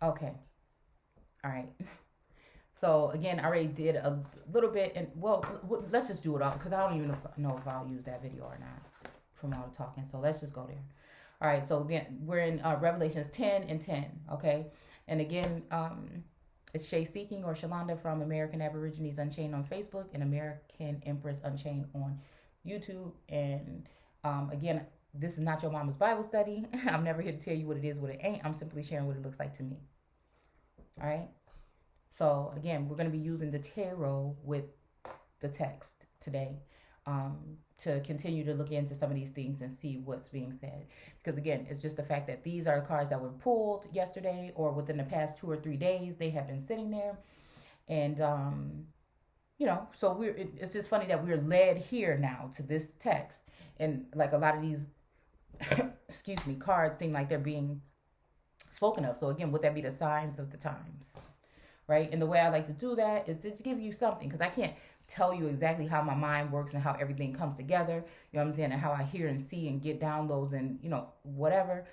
Okay. All right. So again, I already did a little bit, and well, let's just do it all because I don't even know if I'll use that video or not from all the talking. So let's just go there. All right. So again, we're in Revelations 10 and 10. Okay. And again, it's Shay Seeking or Shalonda from American Aborigines Unchained on Facebook and American Empress Unchained on YouTube. And again, this is not your mama's Bible study. I'm never here to tell you what it is, what it ain't. I'm simply sharing what it looks like to me. All right. So again, we're going to be using the tarot with the text today to continue to look into some of these things and see what's being said. Because again, it's just the fact that these are the cards that were pulled yesterday or within the past 2 or 3 days. They have been sitting there. And, you know, so it's just funny that we're led here now to this text. And like a lot of these, excuse me, cards seem like they're being spoken of. So again, would that be the signs of the times? Right? And the way I like to do that is to give you something, because I can't tell you exactly how my mind works and how everything comes together, you know what I'm saying, and how I hear and see and get downloads and, you know, whatever.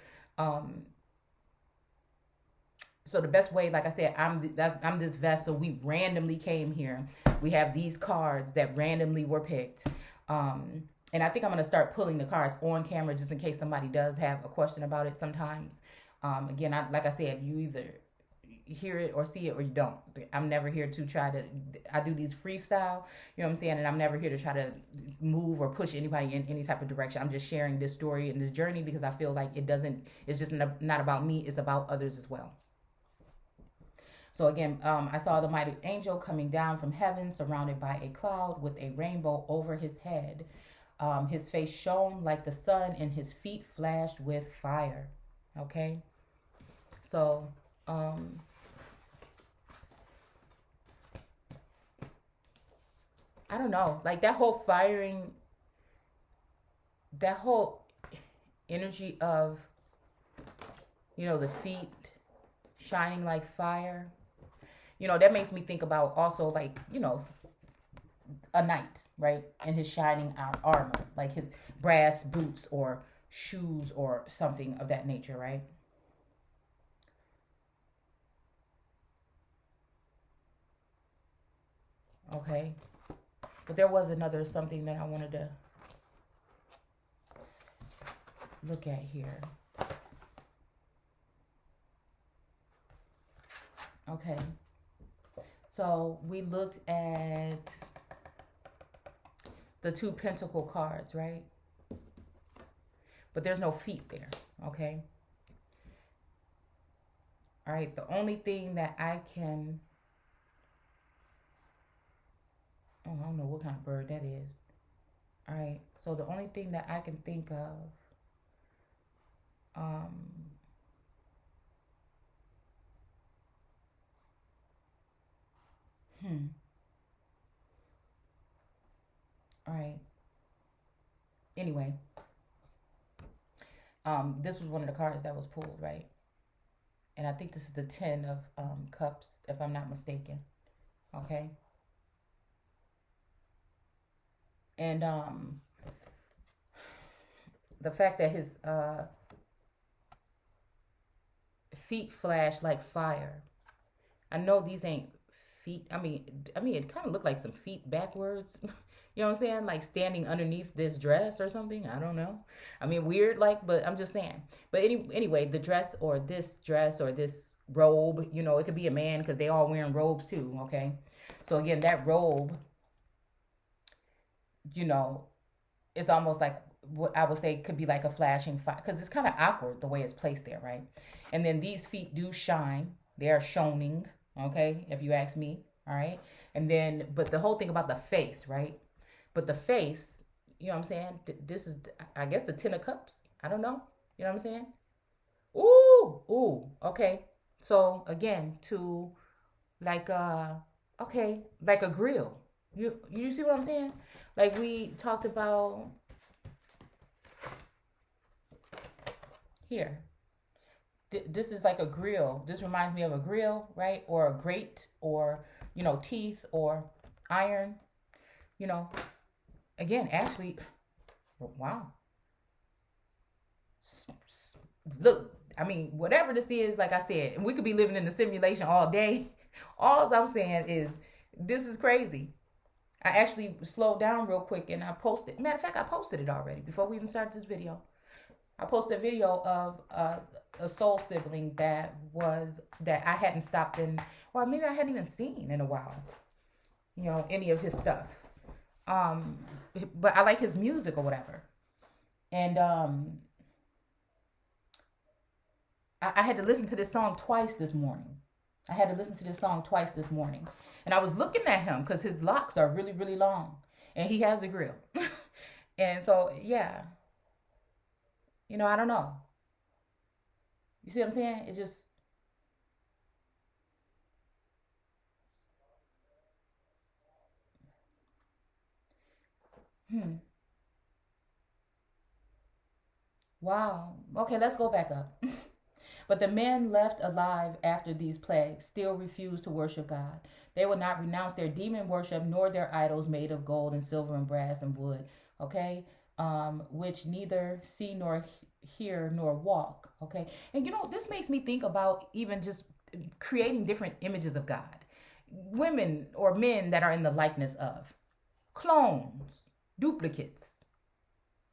So the best way, like I said, I'm this vessel. We randomly came here. We have these cards that randomly were picked. And I think I'm going to start pulling the cards on camera just in case somebody does have a question about it sometimes. Again, like I said, you either hear it or see it or you don't. I'm never here to try to, I do these freestyle, you know what I'm saying, and I'm never here to try to move or push anybody in any type of direction. I'm just sharing this story and this journey because I feel like it's just not about me, it's about others as well. So again, I saw the mighty angel coming down from heaven surrounded by a cloud with a rainbow over his head. His face shone like the sun and his feet flashed with fire. Okay, so I don't know, like that whole firing, that whole energy of, you know, the feet shining like fire, you know, that makes me think about also like, you know, a knight, right? And his shining armor, like his brass boots or shoes or something of that nature, right? Okay. But there was another something that I wanted to look at here. Okay. So we looked at the 2 pentacle cards, right? But there's no feet there, okay? All right, the only thing that I can, oh, I don't know what kind of bird that is. All right, so the only thing that I can think of, all right. Anyway, this was one of the cards that was pulled, right? And I think this is the 10 of cups, if I'm not mistaken. Okay. And the fact that his feet flash like fire. I know these ain't feet. I mean, it kind of looked like some feet backwards. You know what I'm saying? Like standing underneath this dress or something. I don't know. I mean, weird, like, but I'm just saying. But anyway, the dress or this robe, you know, it could be a man because they all wearing robes too, okay? So again, that robe, you know, it's almost like what I would say could be like a flashing fire because it's kind of awkward the way it's placed there, right? And then these feet do shine. They are shining, okay, if you ask me, all right? And then, but the whole thing about the face, right? But the face, you know what I'm saying? This is, I guess, the 10 of cups. I don't know. You know what I'm saying? Ooh, okay. So again, to like okay, like a grill. You see what I'm saying? Like we talked about here. This is like a grill. This reminds me of a grill, right? Or a grate, or, you know, teeth or iron, you know. Again, actually, wow. Look, I mean, whatever this is, like I said, and we could be living in the simulation all day. All I'm saying is this is crazy. I actually slowed down real quick and I posted. Matter of fact, I posted it already before we even started this video. I posted a video of a soul sibling that I hadn't stopped in, or maybe I hadn't even seen in a while. You know, any of his stuff. But I like his music or whatever. And I had to listen to this song twice this morning. And I was looking at him because his locks are really, really long. And he has a grill. And so, yeah. You know, I don't know. You see what I'm saying? It just... Wow. Okay, let's go back up. But the men left alive after these plagues still refused to worship God. They would not renounce their demon worship nor their idols made of gold and silver and brass and wood. Okay? Which neither see nor hear nor walk. Okay? And you know, this makes me think about even just creating different images of God. Women or men that are in the likeness of. Clones. Duplicates.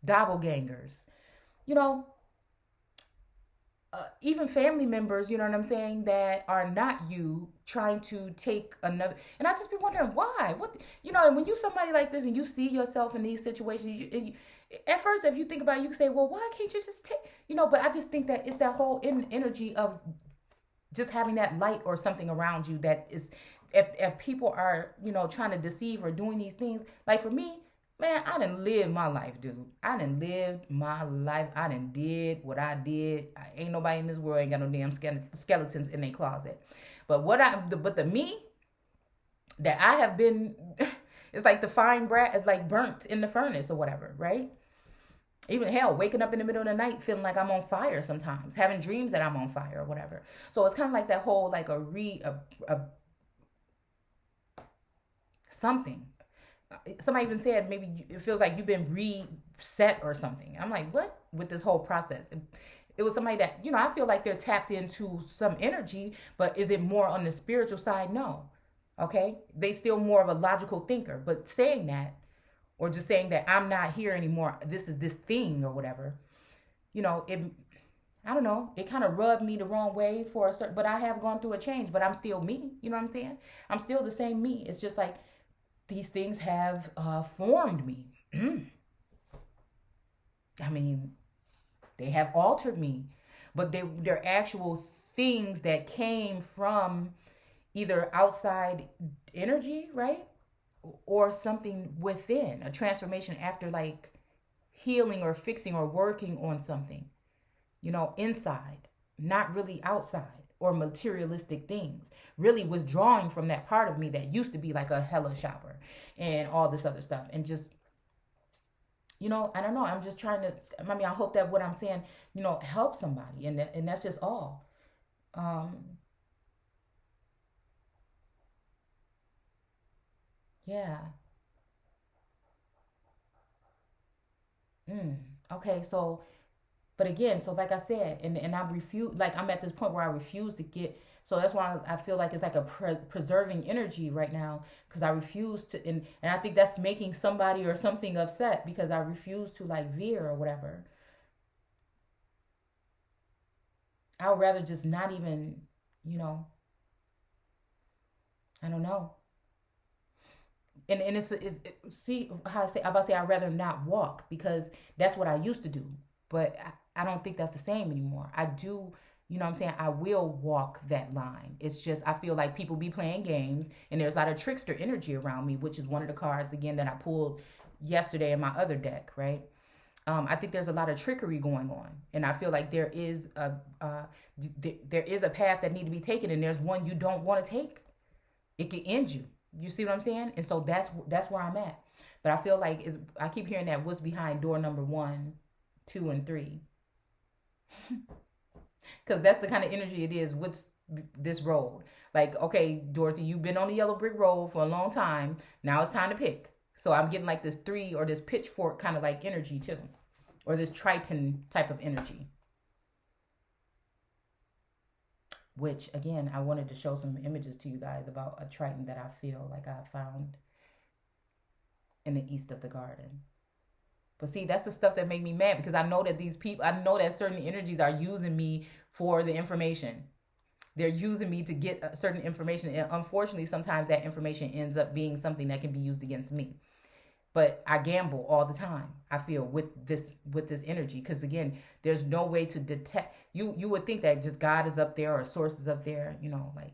Doppelgangers. You know, even family members, you know what I'm saying, that are not you, trying to take another. And I just be wondering why. What, you know, and when you somebody like this and you see yourself in these situations, at first, if you think about it, you can say, well, why can't you just take, you know, but I just think that it's that whole energy of just having that light or something around you that is, if people are, you know, trying to deceive or doing these things, like for me, man, I done lived my life, dude. I done lived my life. I done did what I did. Ain't nobody in this world ain't got no damn skeletons in their closet. But the me that I have been, it's like the fine brat, it's like burnt in the furnace or whatever, right? Even hell, waking up in the middle of the night feeling like I'm on fire sometimes, having dreams that I'm on fire or whatever. So it's kind of like that whole, like something. Somebody even said maybe it feels like you've been reset or something. I'm like, what? With this whole process. It was somebody that, you know, I feel like they're tapped into some energy, but is it more on the spiritual side? No. Okay? They still more of a logical thinker. But saying that, or just saying that I'm not here anymore, this is this thing or whatever, you know, I don't know, it kind of rubbed me the wrong way for a certain, but I have gone through a change, but I'm still me. You know what I'm saying? I'm still the same me. It's just like, these things have formed me. I mean, they have altered me, but they're actual things that came from either outside energy, right? Or something within, a transformation after like healing or fixing or working on something, you know, inside, not really outside. Or materialistic things, really withdrawing from that part of me that used to be like a hella shopper and all this other stuff. And just, you know, I don't know. I'm just trying to, I mean, I hope that what I'm saying, you know, helps somebody. And that's just all. Yeah. Okay. So, but again, so like I said, and I refuse, like I'm at this point where I refuse to get, so that's why I feel like it's like a preserving energy right now, because I refuse to, and I think that's making somebody or something upset because I refuse to like veer or whatever. I would rather just not even, you know, I don't know. And see how I say, I'm about to say I'd rather not walk because that's what I used to do. But I don't think that's the same anymore. I do, you know what I'm saying? I will walk that line. It's just, I feel like people be playing games and there's a lot of trickster energy around me, which is one of the cards, again, that I pulled yesterday in my other deck, right? I think there's a lot of trickery going on. And I feel like there is a path that need to be taken, and there's one you don't want to take. It can end you. You see what I'm saying? And so that's where I'm at. But I feel like I keep hearing that what's behind door number 1, 2, and 3. Because that's the kind of energy it is with this road. Like, okay, Dorothy, you've been on the yellow brick road for a long time. Now it's time to pick. So I'm getting like this 3 or this pitchfork kind of like energy too. Or this Triton type of energy. which again, I wanted to show some images to you guys about a Triton that I feel like I found in the east of the garden. But see, that's the stuff that make me mad, because I know that these people, I know that certain energies are using me for the information. They're using me to get certain information. And unfortunately, sometimes that information ends up being something that can be used against me. But I gamble all the time, I feel, with this energy. Because again, there's no way to detect. You would think that just God is up there or source is up there, you know, like,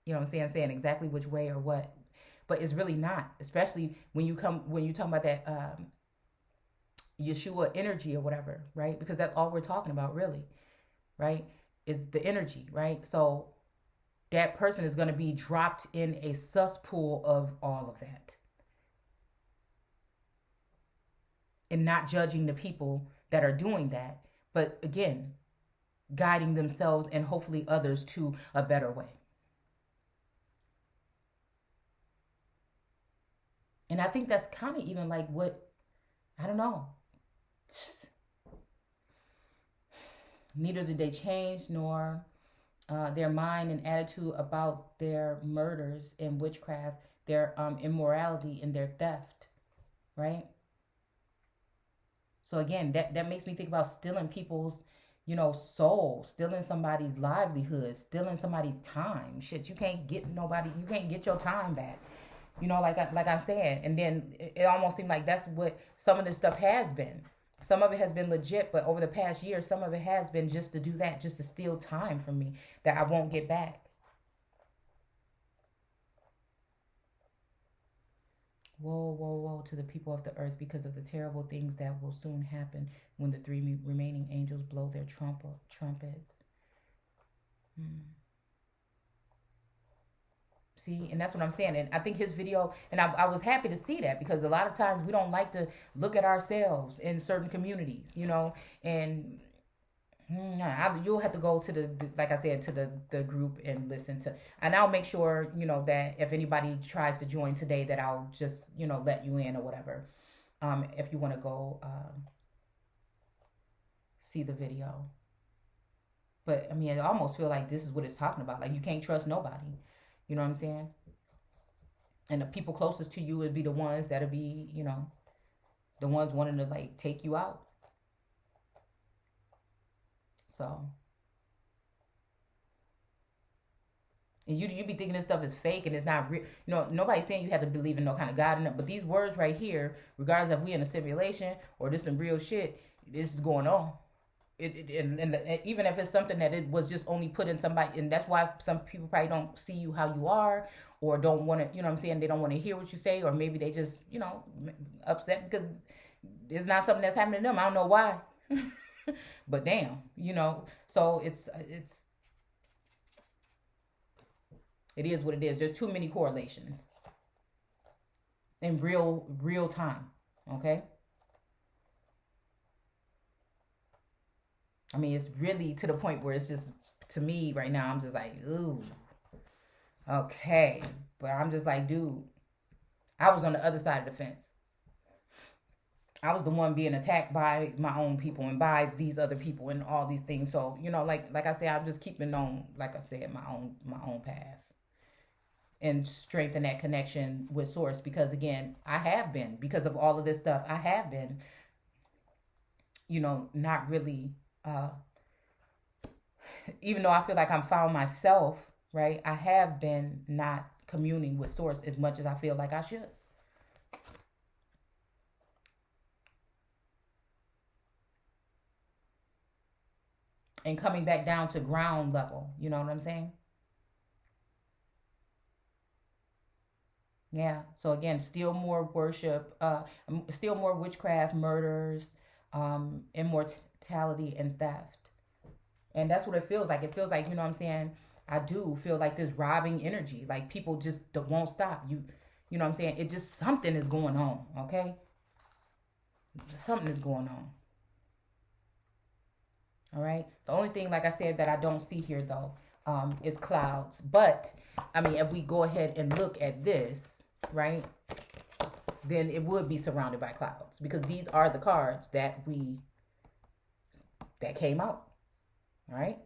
you know what I'm saying exactly which way or what. But it's really not, especially when you talk about that Yeshua energy or whatever, right? Because that's all we're talking about, really, right? Is the energy, right? So that person is going to be dropped in a cesspool of all of that. And not judging the people that are doing that, but again, guiding themselves and hopefully others to a better way. And I think that's kind of even like what, I don't know. Neither did they change, nor their mind and attitude about their murders and witchcraft, their immorality and their theft, right? So again, that makes me think about stealing people's, you know, soul, stealing somebody's livelihood, stealing somebody's time. Shit, you can't get your time back. You know, like I said, and then it almost seemed like that's what some of this stuff has been. Some of it has been legit, but over the past year, some of it has been just to do that, just to steal time from me that I won't get back. Woe, woe, woe to the people of the earth because of the terrible things that will soon happen when the 3 remaining angels blow their trumpets. See, and that's what I'm saying. And I think his video, and I was happy to see that, because a lot of times we don't like to look at ourselves in certain communities, you know, and you'll have to go to the, like I said, to the group and listen to, and I'll make sure, you know, that if anybody tries to join today, that I'll just, you know, let you in or whatever. If you want to go see the video. But I mean, I almost feel like this is what it's talking about. Like, you can't trust nobody. You know what I'm saying? And the people closest to you would be the ones that'll be, you know, the ones wanting to like take you out. So, and you be thinking this stuff is fake and it's not real. You know, nobody's saying you have to believe in no kind of God in it. But these words right here, regardless if we in a simulation or this some real shit, this is going on. And even if it's something that it was just only put in somebody, and that's why some people probably don't see you how you are, or don't want to, you know what I'm saying, they don't want to hear what you say, or maybe they just, you know, upset because it's not something that's happening to them. I don't know why. But damn, you know, so it is what it is. There's too many correlations in real time. Okay. I mean, it's really to the point where it's just, to me right now, I'm just like, ooh, okay. But I'm just like, dude, I was on the other side of the fence. I was the one being attacked by my own people and by these other people and all these things. So, you know, like I said, I'm just keeping on, like I said, my own path and strengthen that connection with source. Because again, I have been, because of all of this stuff, I have been, you know, not really, even though I feel like I'm found myself, right? I have been not communing with source as much as I feel like I should. And coming back down to ground level, you know what I'm saying? Yeah. So again, still more worship, still more witchcraft, murders, immortality, and theft. And that's what it feels like. It feels like, you know what I'm saying? I do feel like this robbing energy. Like people just won't stop. You know what I'm saying? It just, something is going on, okay? Something is going on. All right? The only thing, like I said, that I don't see here, though, is clouds. But, I mean, if we go ahead and look at this, right, then it would be surrounded by clouds. Because these are the cards that came out. All right?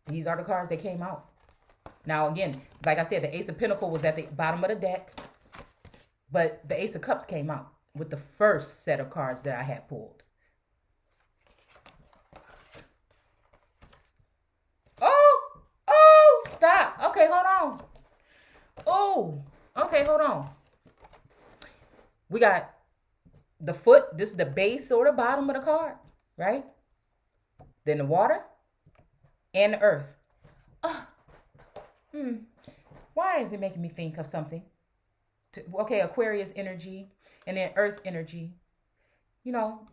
These are the cards that came out. Now, again, like I said, the Ace of Pentacles was at the bottom of the deck. But the Ace of Cups came out with the first set of cards that I had pulled. Oh, stop. Okay, hold on. Oh, okay, hold on. We got the foot. This is the base or the bottom of the card, right? Then the water and the earth. Why is it making me think of something? Okay, Aquarius energy and then earth energy. You know,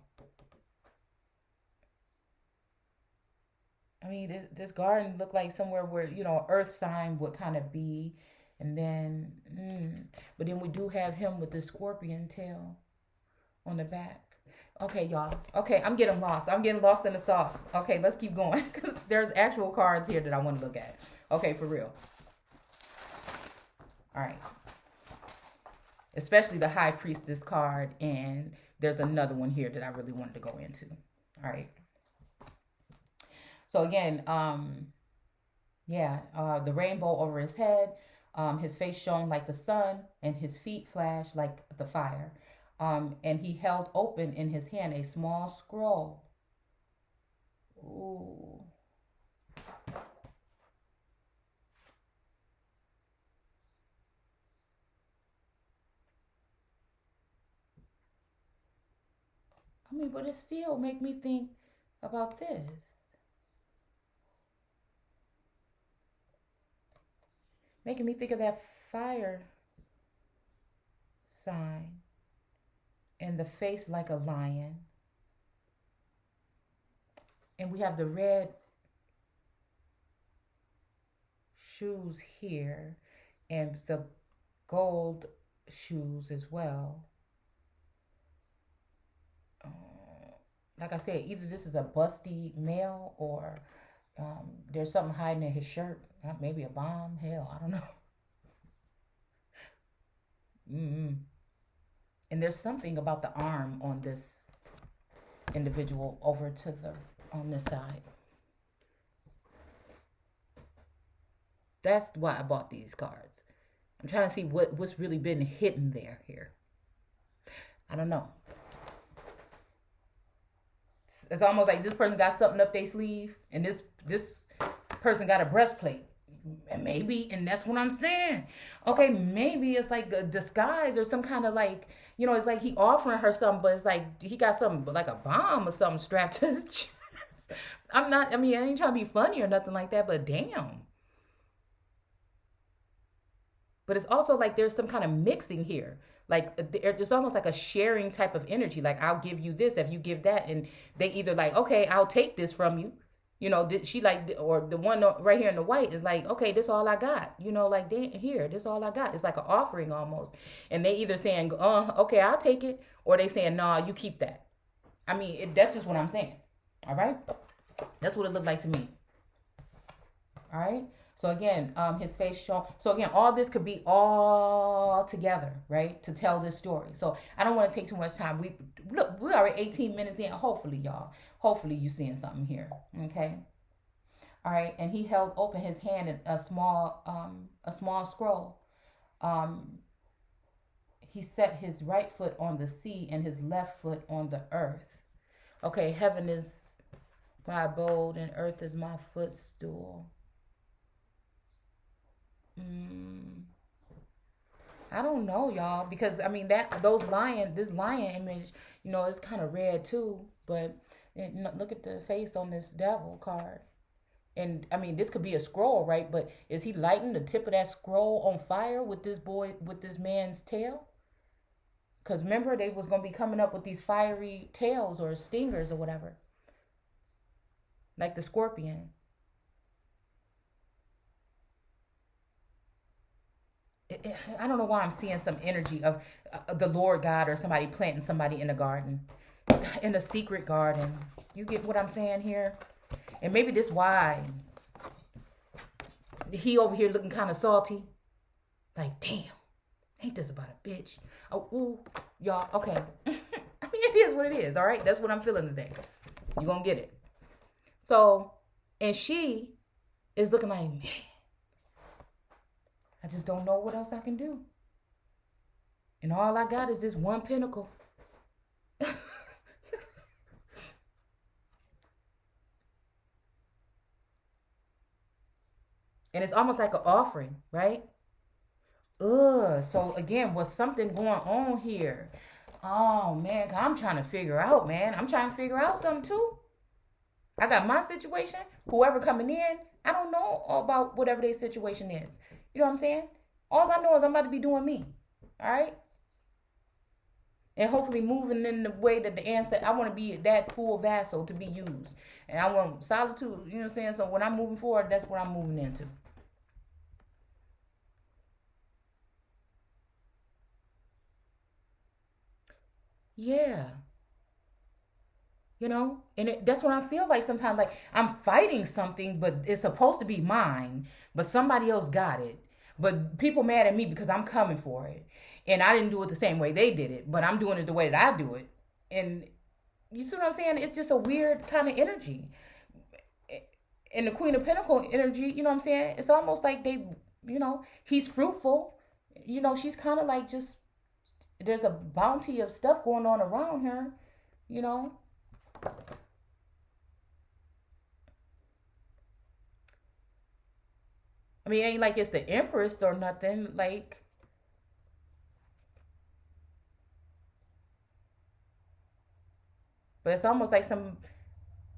I mean, this garden looked like somewhere where, you know, earth sign would kind of be. And then, but then we do have him with the scorpion tail on the back. Okay, y'all. Okay, I'm getting lost. I'm getting lost in the sauce. Okay, let's keep going because there's actual cards here that I want to look at. Okay, for real. All right. Especially the High Priestess card. And there's another one here that I really wanted to go into. All right. So again, the rainbow over his head. His face shone like the sun, and his feet flashed like the fire. And he held open in his hand a small scroll. Ooh. I mean, but it still make me think about this. Making me think of that fire sign and the face like a lion. And we have the red shoes here and the gold shoes as well. Like I said, either this is a busty male or there's something hiding in his shirt. Maybe a bomb. Hell, I don't know. And there's something about the arm on this individual over to the on this side. That's why I bought these cards. I'm trying to see what's really been hidden here. I don't know. It's almost like this person got something up their sleeve, and this person got a breastplate. And maybe, and that's what I'm saying. Okay, maybe it's like a disguise or some kind of like, you know, it's like he offering her something, but it's like he got something like a bomb or something strapped to his chest. I ain't trying to be funny or nothing like that, but damn. But it's also like there's some kind of mixing here. Like it's almost like a sharing type of energy. Like I'll give you this if you give that. And they either like, okay, I'll take this from you. You know, she like, or the one right here in the white is like, okay, this all I got. You know, like here, this all I got. It's like an offering almost. And they either saying, okay, I'll take it. Or they saying, nah, you keep that. I mean, that's just what I'm saying. All right. That's what it looked like to me. All right. So again, his face shown. So again, all this could be all together, right? To tell this story. So I don't want to take too much time. We're already 18 minutes in. Hopefully, y'all. Hopefully you seeing something here. Okay. All right. And he held open his hand in a small scroll. He set his right foot on the sea and his left foot on the earth. Okay. Heaven is my abode and earth is my footstool. I don't know, y'all, because I mean this lion image, you know, it's kind of red too. But look at the face on this devil card, and I mean this could be a scroll, right? But is he lighting the tip of that scroll on fire with this man's tail? Because remember, they was gonna be coming up with these fiery tails or stingers or whatever, like the scorpion. I don't know why I'm seeing some energy of the Lord God or somebody planting somebody in a garden, in a secret garden. You get what I'm saying here? And maybe this why he over here looking kind of salty. Like, damn, ain't this about a bitch? Oh, ooh, y'all, okay. I mean, it is what it is, all right? That's what I'm feeling today. You're going to get it. So, and she it's looking like, man, I just don't know what else I can do. And all I got is this one pentacle. And it's almost like an offering, right? So again, was something going on here? Oh man, I'm trying to figure out, man. I'm trying to figure out something too. I got my situation. Whoever coming in, I don't know about whatever their situation is. You know what I'm saying? All I know is I'm about to be doing me. All right? And hopefully moving in the way that the ancestor, I want to be that full vessel to be used. And I want solitude, you know what I'm saying? So when I'm moving forward, that's what I'm moving into. Yeah. You know, and that's what I feel like sometimes. Like I'm fighting something, but it's supposed to be mine, but somebody else got it. But people mad at me because I'm coming for it, and I didn't do it the same way they did it, but I'm doing it the way that I do it. And you see what I'm saying? It's just a weird kind of energy. And the Queen of Pentacle energy, you know what I'm saying? It's almost like they, you know, he's fruitful. You know, she's kind of like just there's a bounty of stuff going on around her, you know. I mean, it ain't like it's the Empress or nothing. Like, but it's almost like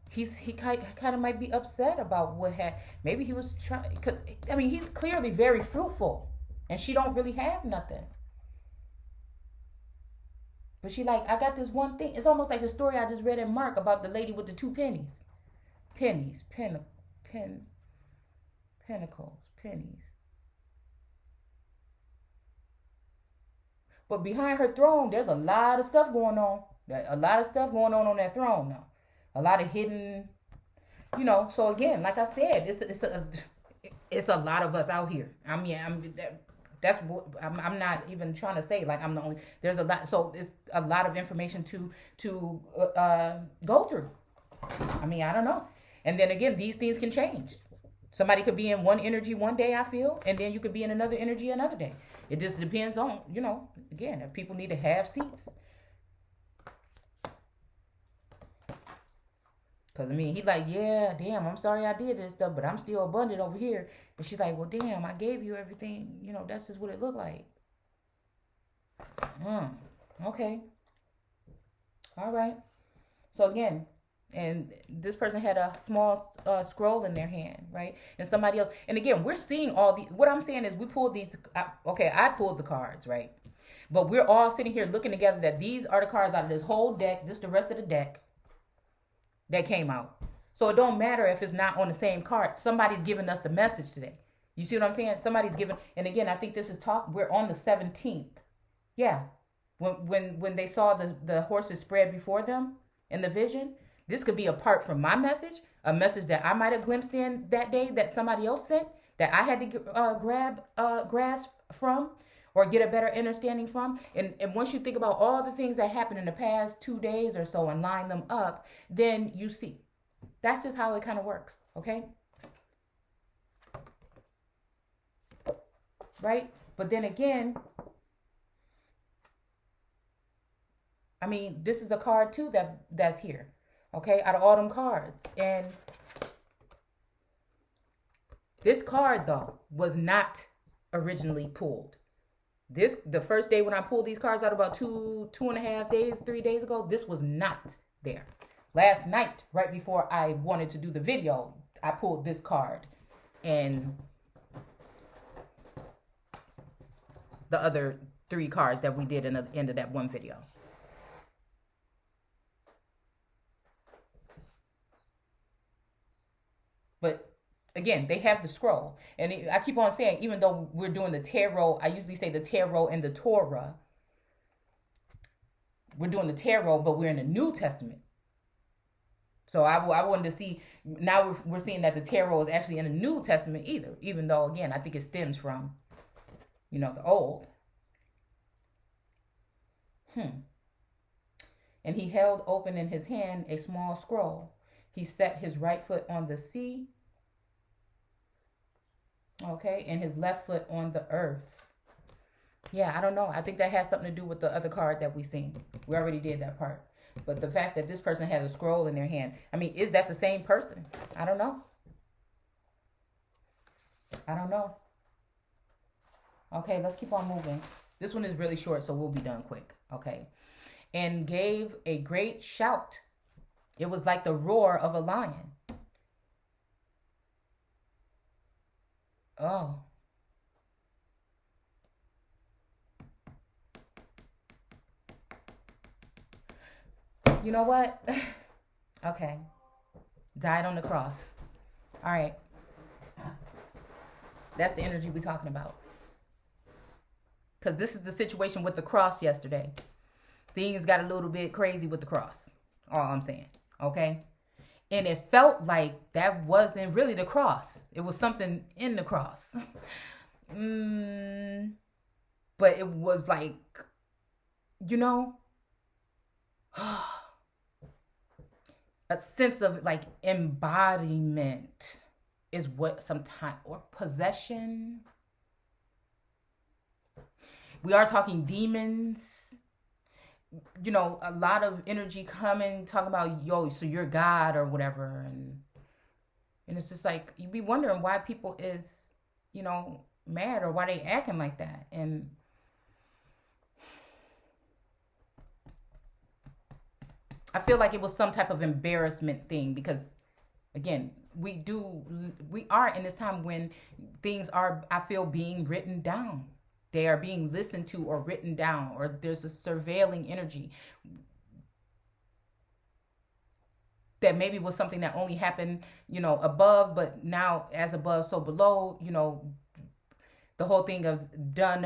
he kind of might be upset about what had. Maybe he was trying because I mean he's clearly very fruitful, and she don't really have nothing. But she like, I got this one thing. It's almost like the story I just read in Mark about the lady with the two pennies. Pen, pentacles, pennies. But behind her throne, there's a lot of stuff going on. A lot of stuff going on that throne now. A lot of hidden, you know. So again, like I said, it's a lot of us out here. I mean, that's what I'm not even trying to say. Like I'm the only. There's a lot. So it's a lot of information to go through. I mean, I don't know. And then again, these things can change. Somebody could be in one energy one day, I feel, and then you could be in another energy another day. It just depends on, you know, again, if people need to have seats. Because, I mean, he's like, yeah, damn, I'm sorry I did this stuff, but I'm still abundant over here. And she's like, well, damn, I gave you everything. You know, that's just what it looked like. Okay. All right. So, again, and this person had a small scroll in their hand, right? And somebody else. And again, we're seeing all the. What I'm saying is, we pulled these. I pulled the cards, right? But we're all sitting here looking together that these are the cards out of this whole deck. This is the rest of the deck that came out. So it don't matter if it's not on the same card. Somebody's giving us the message today. You see what I'm saying? Somebody's giving. And again, I think this is talk. We're on the 17th. Yeah. When they saw the horses spread before them in the vision. This could be apart from my message, a message that I might have glimpsed in that day that somebody else sent, that I had to grasp from or get a better understanding from. And once you think about all the things that happened in the past 2 days or so and line them up, then you see. That's just how it kind of works, okay? Right? But then again, I mean, this is a card too that's here. Okay, out of all them cards. And this card, though, was not originally pulled. The first day when I pulled these cards out about 2.5 days, 3 days ago, this was not there. Last night, right before I wanted to do the video, I pulled this card. And the other 3 cards that we did in the end of that one video. But again, they have the scroll. And I keep on saying, even though we're doing the tarot, I usually say the tarot and the Torah. We're doing the tarot, but we're in the New Testament. So I wanted to see, now we're seeing that the tarot is actually in the New Testament either. Even though, again, I think it stems from, you know, the Old. And he held open in his hand a small scroll. He set his right foot on the sea Okay, and his left foot on the earth. Yeah, I don't know. I think that has something to do with the other card that we seen. We already did that part. But the fact that this person has a scroll in their hand, I mean, is that the same person? I don't know. I don't know. Okay, let's keep on moving. This one is really short, so we'll be done quick. Okay. And gave a great shout. It was like the roar of a lion. Oh. You know what? Okay. Died on the cross. All right. That's the energy we're talking about. Because this is the situation with the cross yesterday. Things got a little bit crazy with the cross. All I'm saying. Okay? And it felt like that wasn't really the cross. It was something in the cross. But it was like, you know, a sense of like embodiment is what sometimes, or possession. We are talking demons. You know, a lot of energy coming, talking about, yo, so you're God or whatever. And it's just like, you be wondering why people is, you know, mad or why they acting like that. And I feel like it was some type of embarrassment thing because, again, we are in this time when things are, I feel, being written down. They are being listened to or written down, or there's a surveilling energy that maybe was something that only happened, you know, above, but now as above, so below, you know, the whole thing of done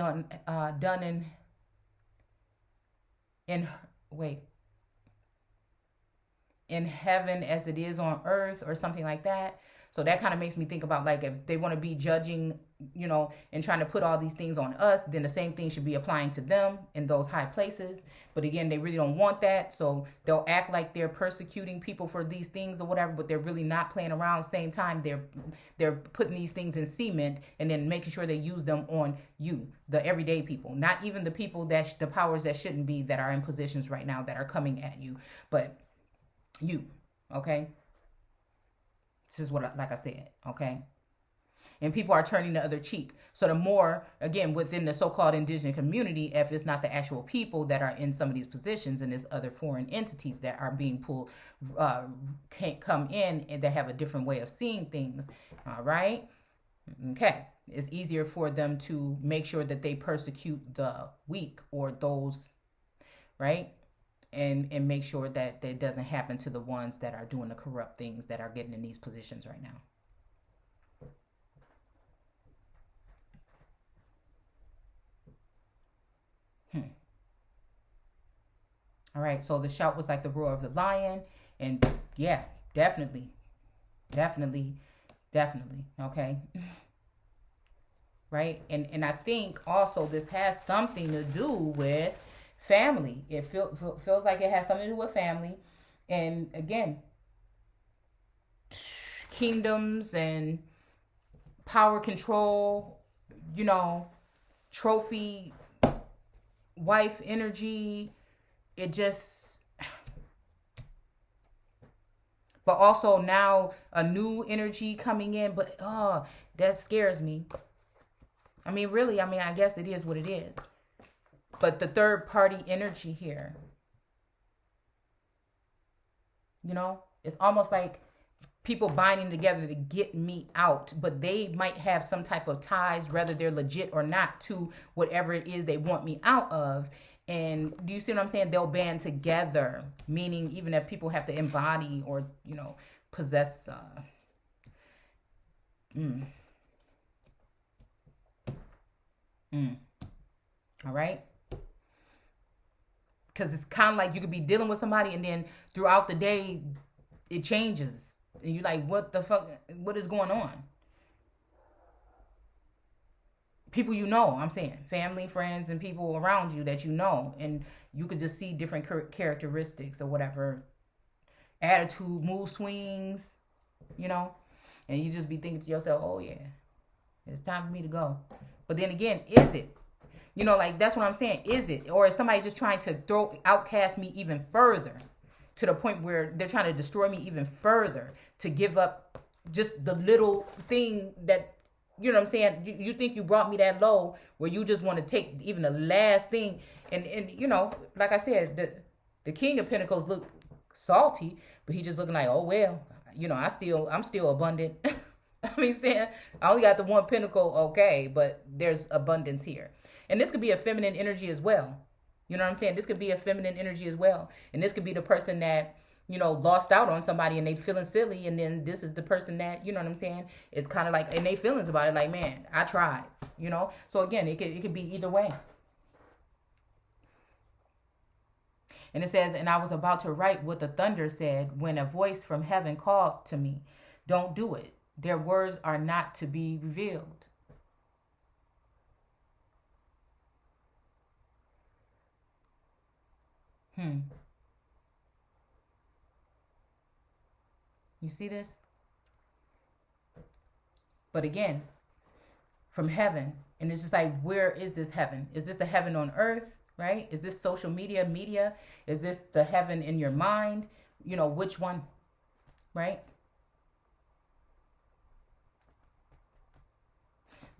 in heaven as it is on earth or something like that. So that kind of makes me think about, like, if they want to be judging, you know, and trying to put all these things on us, then the same thing should be applying to them in those high places. But again, they really don't want that. So they'll act like they're persecuting people for these things or whatever, but they're really not playing around. Same time, they're putting these things in cement and then making sure they use them on you, the everyday people, not even the people that the powers that shouldn't be, that are in positions right now that are coming at you, but you. Okay. This is what, like I said, okay? And people are turning the other cheek. So the more, again, within the so-called indigenous community, if it's not the actual people that are in some of these positions, and there's other foreign entities that are being pulled, can't come in, and they have a different way of seeing things, all right? Okay. It's easier for them to make sure that they persecute the weak or those, right? And make sure that that doesn't happen to the ones that are doing the corrupt things, that are getting in these positions right now. All right, so the shout was like the roar of the lion. And yeah, definitely. Okay. Right? And I think also this has something to do with family. It feels like it has something to do with family. And again, kingdoms and power control, you know, trophy wife energy. It just, but also now a new energy coming in, but that scares me. I mean, really, I guess it is what it is. But the third party energy here, you know, it's almost like people binding together to get me out, but they might have some type of ties, whether they're legit or not, to whatever it is they want me out of. And do you see what I'm saying? They'll band together, meaning even if people have to embody or, you know, possess. All right. Because it's kind of like you could be dealing with somebody and then throughout the day it changes. And you're like, what the fuck? What is going on? People you know, I'm saying. Family, friends, and people around you that you know. And you could just see different characteristics or whatever. Attitude, mood swings, you know. And you just be thinking to yourself, oh yeah. It's time for me to go. But then again, is it? You know, like, that's what I'm saying. Is it? Or is somebody just trying to outcast me even further to the point where they're trying to destroy me even further to give up just the little thing that, you know what I'm saying? You think you brought me that low where you just want to take even the last thing. And you know, like I said, the King of Pentacles look salty, but he just looking like, oh, well, you know, I'm still abundant. I mean, saying I only got the one pentacle, okay, but there's abundance here. And this could be a feminine energy as well. You know what I'm saying? This could be a feminine energy as well. And this could be the person that, you know, lost out on somebody and they feeling silly. And then this is the person that, you know what I'm saying, is kind of like, and they feelings about it like, man, I tried, you know? So again, it could be either way. And it says, and I was about to write what the thunder said when a voice from heaven called to me. Don't do it. Their words are not to be revealed. You see this? But again, from heaven. And it's just like, where is this heaven? Is this the heaven on earth, right? Is this social media? Is this the heaven in your mind? You know, which one, right?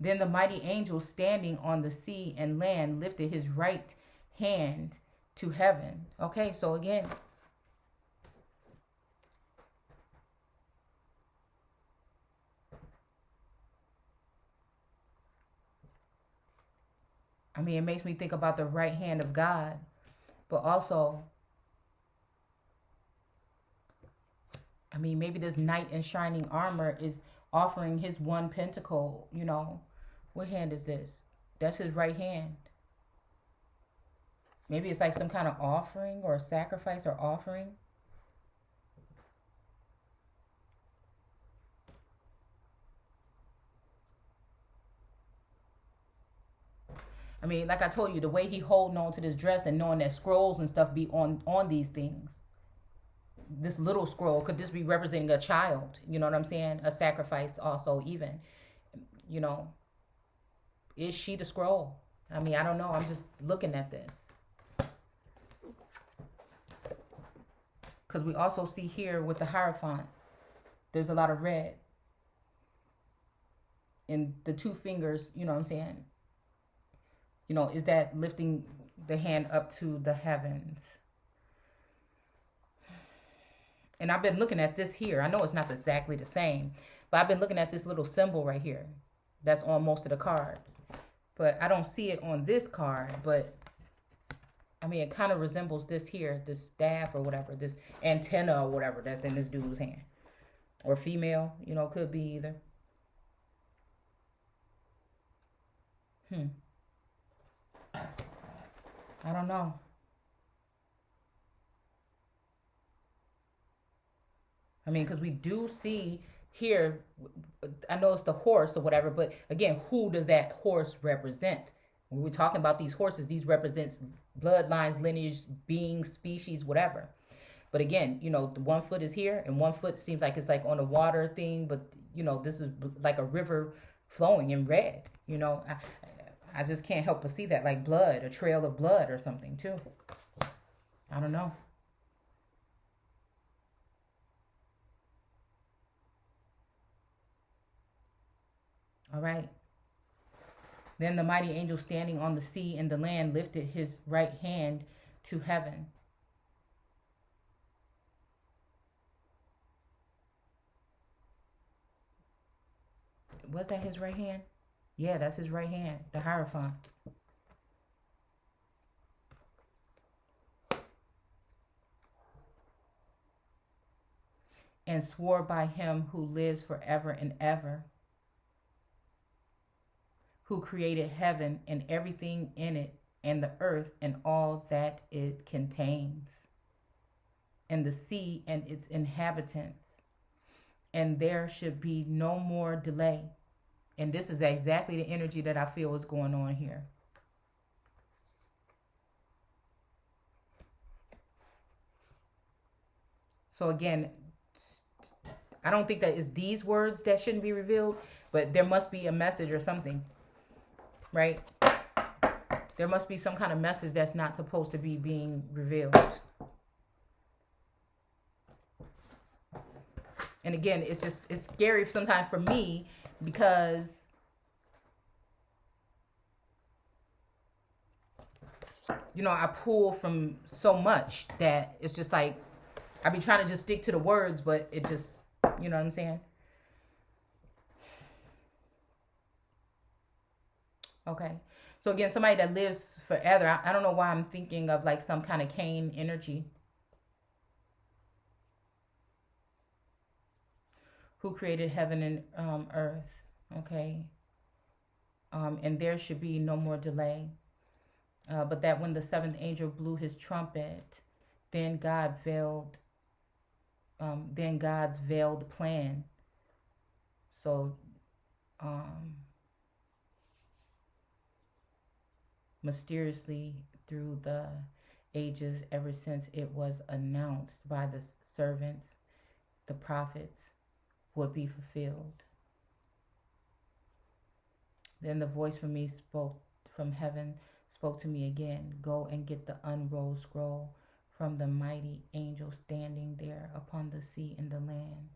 Then the mighty angel standing on the sea and land lifted his right hand to heaven. Okay, so again, I mean, it makes me think about the right hand of God, but also, I mean, maybe this knight in shining armor is offering his one pentacle, you know. What hand is this? That's his right hand. Maybe it's like some kind of offering or sacrifice or offering. I mean, like I told you, the way he holding on to this dress and knowing that scrolls and stuff be on these things. This little scroll, could this be representing a child? You know what I'm saying? A sacrifice also even. You know, is she the scroll? I mean, I don't know. I'm just looking at this. Because we also see here with the Hierophant, there's a lot of red. And the two fingers, you know what I'm saying? You know, is that lifting the hand up to the heavens? And I've been looking at this here. I know it's not exactly the same, but I've been looking at this little symbol right here. That's on most of the cards. But I don't see it on this card, but I mean, it kind of resembles this here, this staff or whatever, this antenna or whatever that's in this dude's hand. Or female, you know, could be either. I don't know. I mean, because we do see here, I know it's the horse or whatever, but again, who does that horse represent? When we're talking about these horses, these represents bloodlines, lineage, beings, species, whatever. But again, you know, the 1 foot is here and 1 foot seems like it's like on a water thing, but you know, this is like a river flowing in red. You know, I just can't help but see that, like blood, a trail of blood or something too. I don't know. All right. Then the mighty angel standing on the sea and the land lifted his right hand to heaven. Was that his right hand? Yeah, that's his right hand, the Hierophant. And swore by him who lives forever and ever, who created heaven and everything in it, and the earth and all that it contains, and the sea and its inhabitants. And there should be no more delay. And this is exactly the energy that I feel is going on here. So again, I don't think that it's these words that shouldn't be revealed, But there must be a message or something, right? There must be some kind of message that's not supposed to be being revealed. And again, it's scary sometimes for me because I pull from so much that it's just like I be trying to just stick to the words, but it just, you know what I'm saying? Okay. So again, somebody that lives forever. I don't know why I'm thinking of like some kind of Cain energy. Who created heaven and earth. Okay. And there should be no more delay. But that when the seventh angel blew his trumpet, then God's veiled plan. So mysteriously through the ages, ever since it was announced by the servants, the prophets, would be fulfilled. Then the voice from heaven spoke to me again. Go and get the unrolled scroll from the mighty angel standing there upon the sea and the land.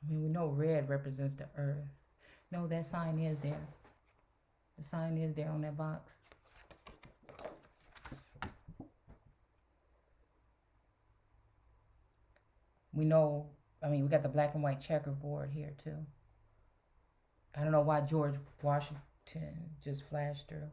I mean, we know red represents the earth. No, that sign is there. The sign is there on that box. We know, I mean, we got the black and white checkerboard here too. I don't know why George Washington just flashed through.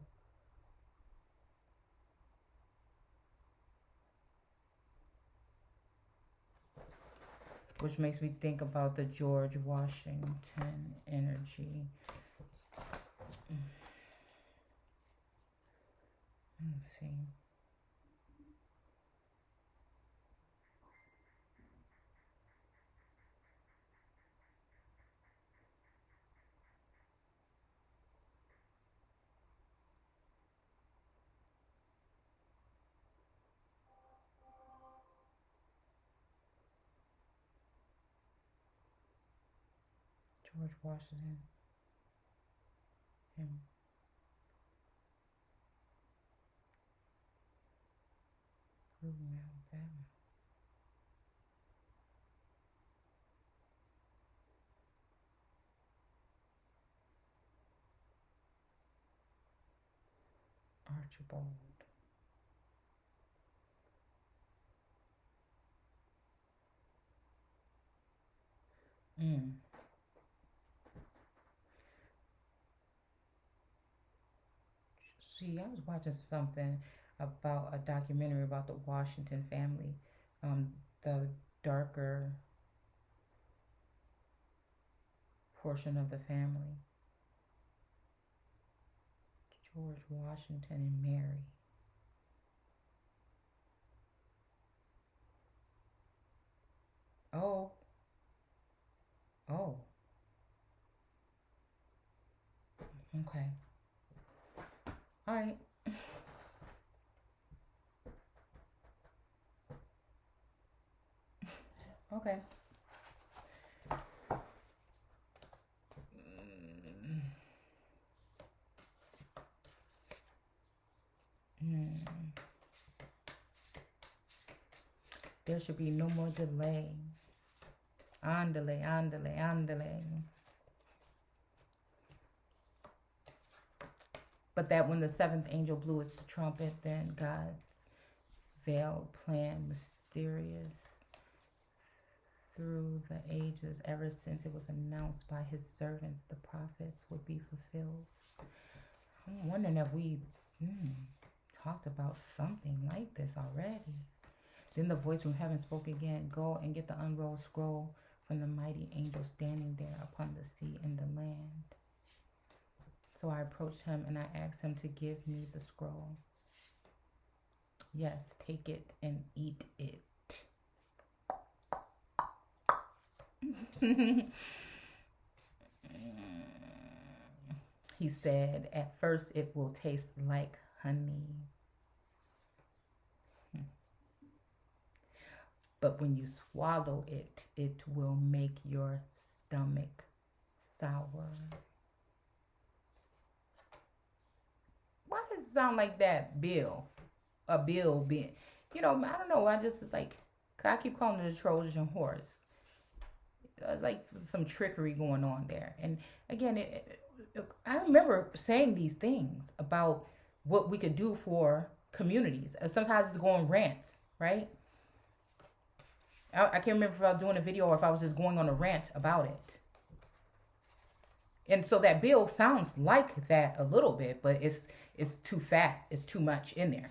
Which makes me think about the George Washington energy. Let's see. George Washington. Him. Archibald. See, I was watching something about a documentary about the Washington family. The darker portion of the family. George Washington and Mary. Oh. Okay. All right. Okay. There should be no more delay. Andale. But that when the seventh angel blew its trumpet, then God's veiled plan, mysterious through the ages, ever since it was announced by his servants, the prophets, would be fulfilled. I'm wondering if we talked about something like this already. Then the voice from heaven spoke again. Go and get the unrolled scroll from the mighty angel standing there upon the sea and the land. So I approached him and I asked him to give me the scroll. Yes, take it and eat it. He said, at first it will taste like honey. But when you swallow it, it will make your stomach sour. Why does it sound like that, Bill? A Bill being, I don't know. I just like, I keep calling it a Trojan horse. It's like some trickery going on there. And again, I remember saying these things about what we could do for communities. Sometimes it's going rants, right? I can't remember if I was doing a video or if I was just going on a rant about it. And so that bill sounds like that a little bit, but it's too fat. It's too much in there.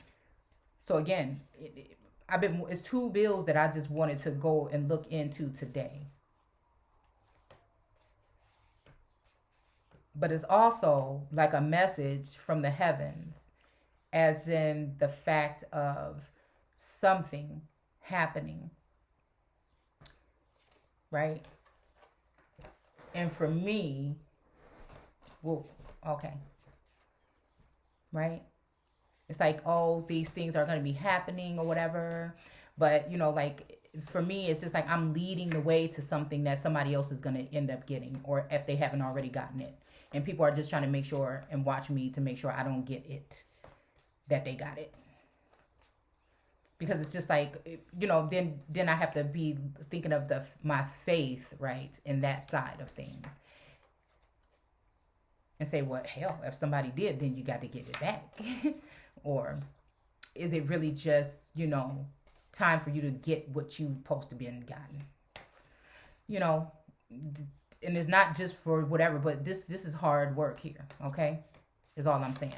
So again, it's 2 bills that I just wanted to go and look into today. But it's also like a message from the heavens, as in the fact of something happening. Right? And for me, well, okay. Right? It's like, oh, these things are going to be happening or whatever. But, like for me, it's just like I'm leading the way to something that somebody else is going to end up getting, or if they haven't already gotten it. And people are just trying to make sure and watch me to make sure I don't get it, that they got it. Because it's just like, then I have to be thinking of my faith, right, in that side of things. And say, well, hell, if somebody did, then you got to get it back. Or is it really just, time for you to get what you supposed to be gotten? And it's not just for whatever, but this is hard work here, okay? Is all I'm saying.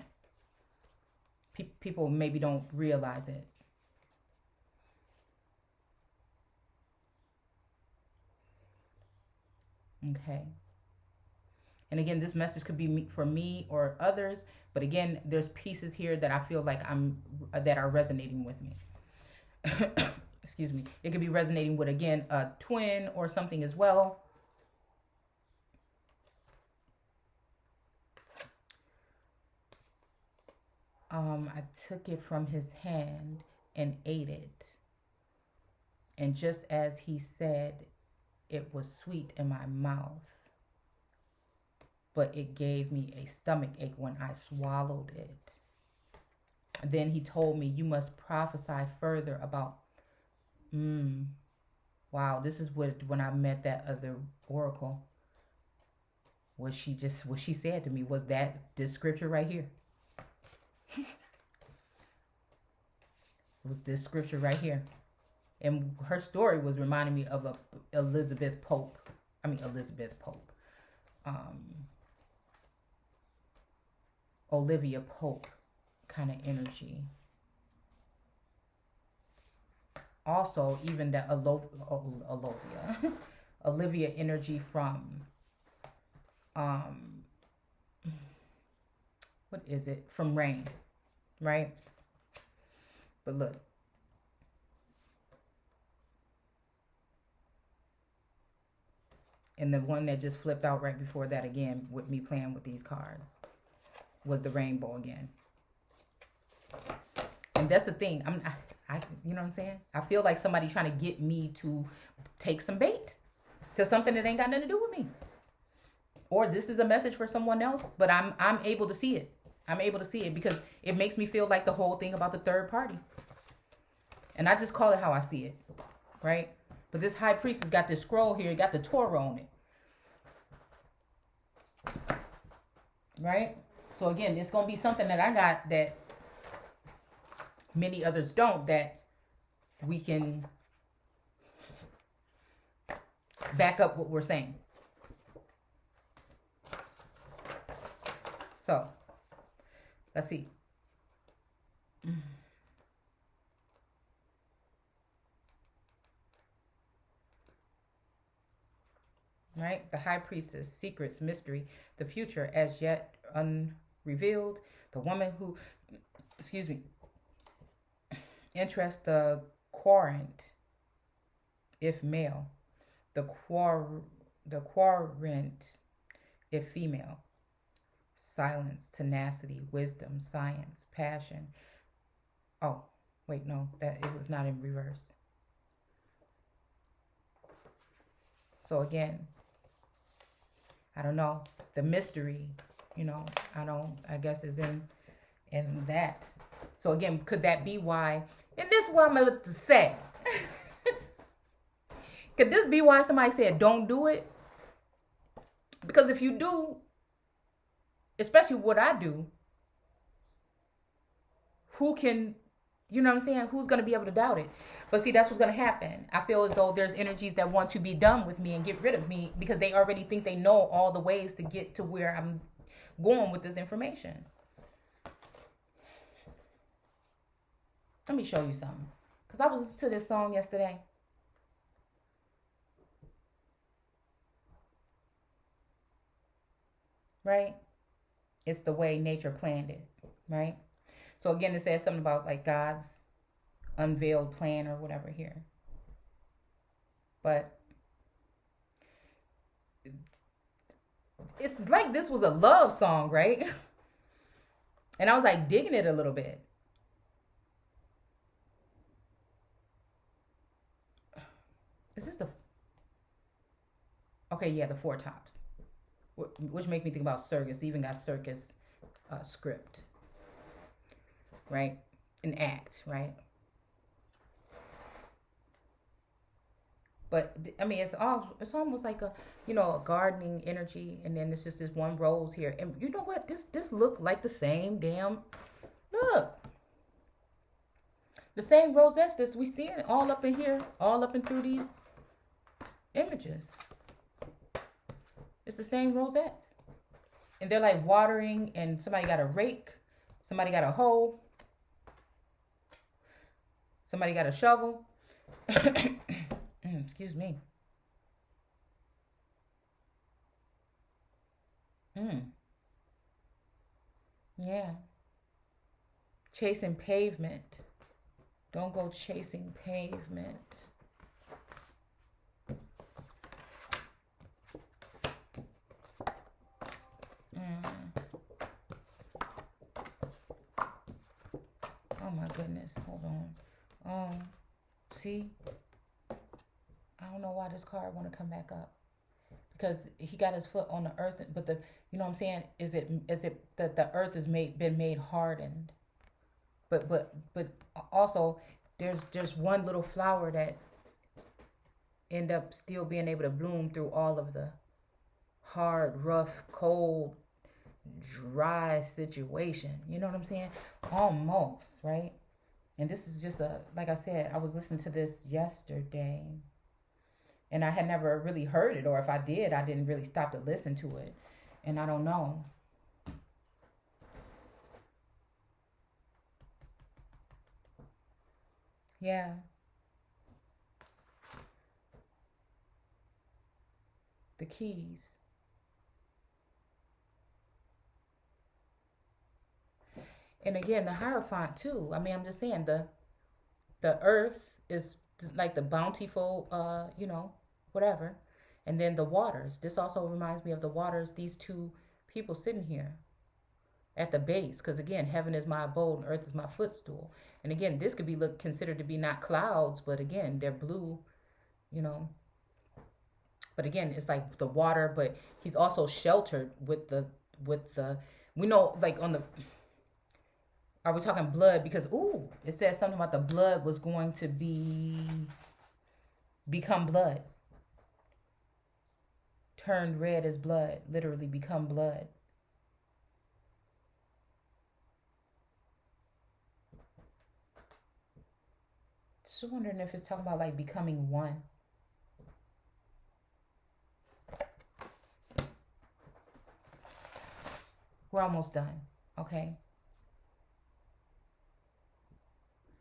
People maybe don't realize it. Okay. And again, this message could be for me or others, but again, there's pieces here that I feel like that are resonating with me. Excuse me. It could be resonating with, again, a twin or something as well. I took it from his hand and ate it. And just as he said, it was sweet in my mouth, but it gave me a stomach ache when I swallowed it. Then he told me, you must prophesy further about, wow, this is when I met that other oracle. What she said to me was this scripture right here. It was this scripture right here. And her story was reminding me of Elizabeth Pope. Olivia Pope kind of energy. Also, even that Olivia energy from, what is it? From Rain, right? But look. And the one that just flipped out right before that, again, with me playing with these cards, was the rainbow again. And that's the thing. I you know what I'm saying? I feel like somebody trying to get me to take some bait to something that ain't got nothing to do with me. Or this is a message for someone else, but I'm able to see it. I'm able to see it because it makes me feel like the whole thing about the third party. And I just call it how I see it, right? But this high priest has got this scroll here, got the Torah on it. Right? So again, it's going to be something that I got that many others don't, that we can back up what we're saying. So, let's see. Right? The high priestess, secrets, mystery, the future as yet unrevealed. The woman who, excuse me, interests the quarrant, if male. The quarrant, if female. Silence, tenacity, wisdom, science, passion. Oh, wait, no, that it was not in reverse. So again, I don't know. The mystery, I guess is in that. So again, could that be why? And this is what I'm about to say. Could this be why somebody said don't do it? Because if you do, especially what I do, who can, you know what I'm saying? Who's going to be able to doubt it? But see, that's what's going to happen. I feel as though there's energies that want to be done with me and get rid of me because they already think they know all the ways to get to where I'm going with this information. Let me show you something. Because I was listening to this song yesterday. Right? It's the way nature planned it. Right? So again, it says something about like God's unveiled plan or whatever here. But it's like this was a love song, right? And I was like digging it a little bit. Is this the... Okay, yeah, the Four Tops. Which make me think about circus. Even got circus script. Right? An act, right? But I mean, it's almost like a gardening energy, and then it's just this one rose here, and you know what? This look like the same damn look, the same rosettes that we see it all up in here, all up and through these images. It's the same rosettes, and they're like watering, and somebody got a rake, somebody got a hoe, somebody got a shovel. Excuse me. Yeah. Chasing pavement. Don't go chasing pavement. Oh my goodness. Hold on. See? I don't know why this card want to come back up, because he got his foot on the earth, but you know what I'm saying? Is it that the earth has been made hardened, but also there's one little flower that end up still being able to bloom through all of the hard, rough, cold, dry situation. You know what I'm saying? Almost, right? And this is just like I said, I was listening to this yesterday. And I had never really heard it, or if I did, I didn't really stop to listen to it. And I don't know. Yeah. The keys. And again, the Hierophant too. I mean, I'm just saying the earth is like the bountiful, whatever. And then the waters. This also reminds me of the waters, these two people sitting here at the base. Because again, heaven is my abode and earth is my footstool. And again, this could be considered to be not clouds, but again, they're blue, But again, it's like the water, but he's also sheltered with the we know, like on the... Are we talking blood? Because, it says something about the blood was going to become blood. Turned red as blood. Literally become blood. Just wondering if it's talking about like becoming one. We're almost done. Okay.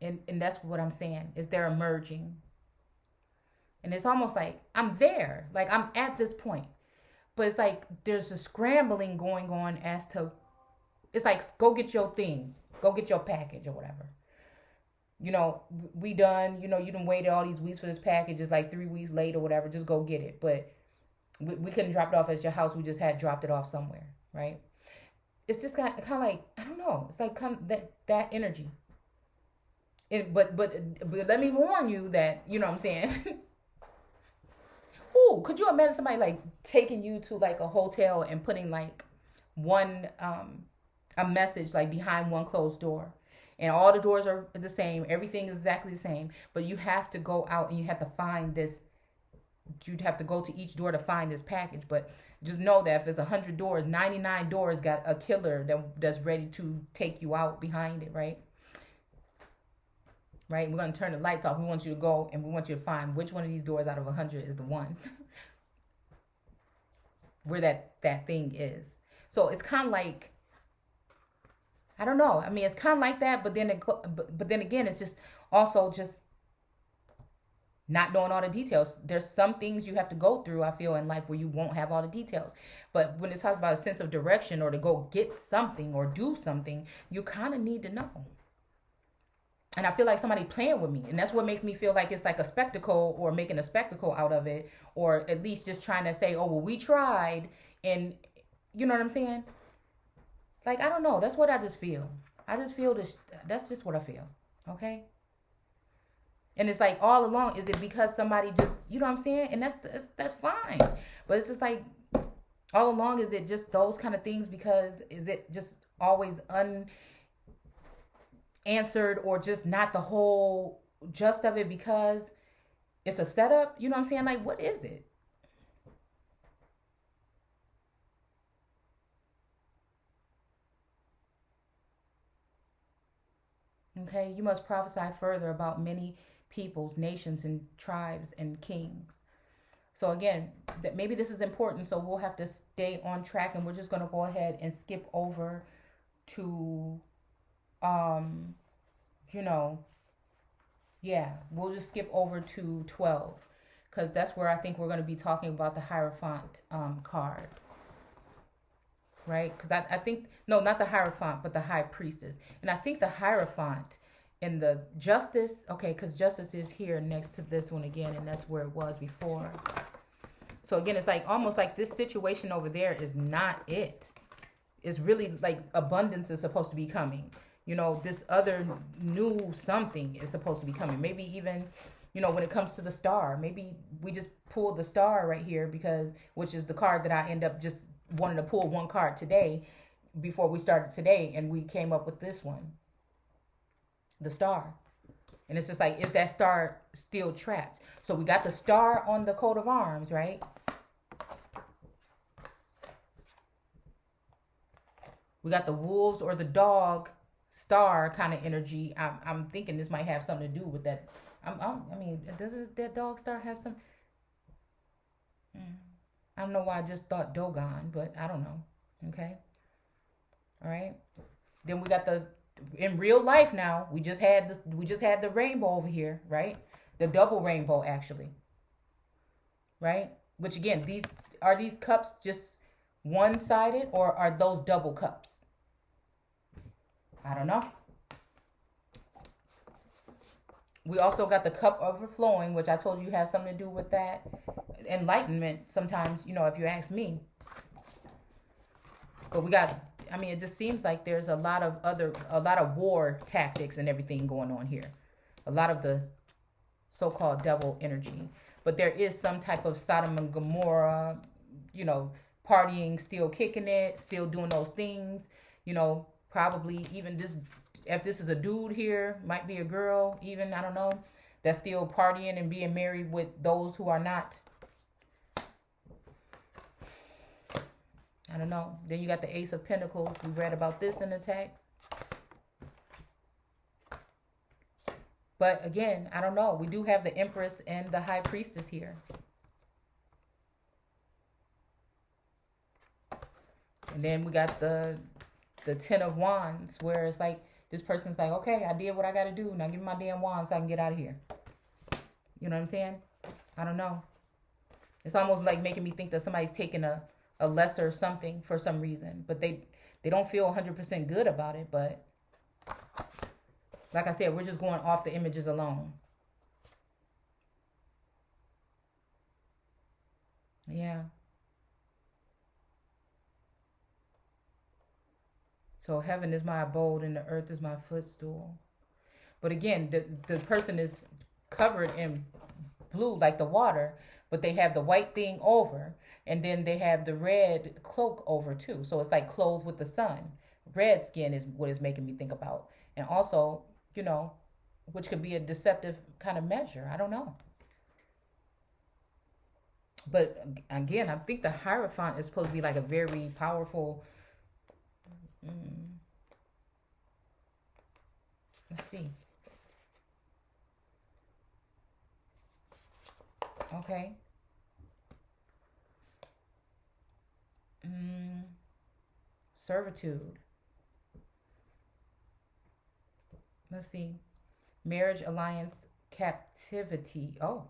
And that's what I'm saying, is they're emerging. And it's almost like I'm there. Like I'm at this point. But it's like there's a scrambling going on as to It's like, go get your thing. Go get your package or whatever. You know, we done, you know, you done waited all these weeks for this package. It's like 3 weeks late or whatever. Just go get it. But we couldn't drop it off at your house. We just had dropped it off somewhere, right? It's just kind of like, I don't know. It's like kind of that energy. But let me warn you that, you know what I'm saying? Ooh, could you imagine somebody like taking you to like a hotel and putting like one a message like behind one closed door, and all the doors are the same, everything is exactly the same, but you have to go out and you have to find this. You'd have to go to each door to find this package. But just know that if it's 100 doors, 99 doors got a killer that's ready to take you out behind it, right? Right? We're going to turn the lights off. We want you to go and we want you to find which one of these doors out of 100 is the one where that thing is. So it's kind of like, I don't know. I mean, it's kind of like that, but then again, it's just also just not knowing all the details. There's some things you have to go through, I feel, in life where you won't have all the details. But when it's talking about a sense of direction or to go get something or do something, you kind of need to know. And I feel like somebody playing with me. And that's what makes me feel like it's like a spectacle, or making a spectacle out of it. Or at least just trying to say, oh, well, we tried. And you know what I'm saying? Like, I don't know. That's what I just feel. I just feel this. That's just what I feel. Okay? And it's like, all along, is it because somebody just, you know what I'm saying? And that's fine. But it's just like, all along, is it just those kind of things? Because is it just always unanswered, or just not the whole gist of it because it's a setup? You know what I'm saying? Like, what is it? Okay, you must prophesy further about many peoples, nations, and tribes and kings. So again, that maybe this is important, so we'll have to stay on track, and we're just going to go ahead and skip over to we'll just skip over to 12, because that's where I think we're going to be talking about the Hierophant card. Right? Because I think, no, not the Hierophant, but the High Priestess. And I think the Hierophant and the Justice, okay, because Justice is here next to this one again, and that's where it was before. So again, it's like almost like this situation over there is not it. It's really like abundance is supposed to be coming. You know, this other new something is supposed to be coming. Maybe even, you know, when it comes to the Star, maybe we just pulled the Star right here because, which is the card that I end up just wanting to pull one card today before we started today, and we came up with this one, the Star. And it's just like, is that Star still trapped? So we got the Star on the coat of arms, right? We got the wolves or the dog Star kind of energy. I'm thinking this might have something to do with that. I mean, does that dog Star have some? I don't know why I just thought Dogon, but I don't know. Okay. All right. Then we got in real life now, we just had the rainbow over here, right? The double rainbow, actually. Right? Which again, are these cups just one-sided, or are those double cups? I don't know. We also got the cup overflowing, which I told you have something to do with that enlightenment sometimes, you know, if you ask me. But we got, I mean, it just seems like there's a lot of war tactics and everything going on here. A lot of the so-called devil energy. But there is some type of Sodom and Gomorrah, you know, partying, still kicking it, still doing those things, you know, probably even this, if this is a dude here, might be a girl even, I don't know, that's still partying and being married with those who are not. I don't know. Then you got the Ace of Pentacles. We read about this in the text. But again, I don't know. We do have the Empress and the High Priestess here. And then we got the Ten of Wands, where it's like, this person's like, okay, I did what I got to do. Now give me my damn wand so I can get out of here. You know what I'm saying? I don't know. It's almost like making me think that somebody's taking a lesser something for some reason. But They don't feel 100% good about it, but like I said, we're just going off the images alone. Yeah. So heaven is my abode and the earth is my footstool. But again, the person is covered in blue like the water, but they have the white thing over, and then they have the red cloak over too. So it's like clothed with the sun. Red skin is what is making me think about. And also, you know, which could be a deceptive kind of measure. I don't know. But again, I think the Hierophant is supposed to be like a very powerful. Let's see. Okay. Servitude. Let's see. Marriage, alliance, captivity. Oh.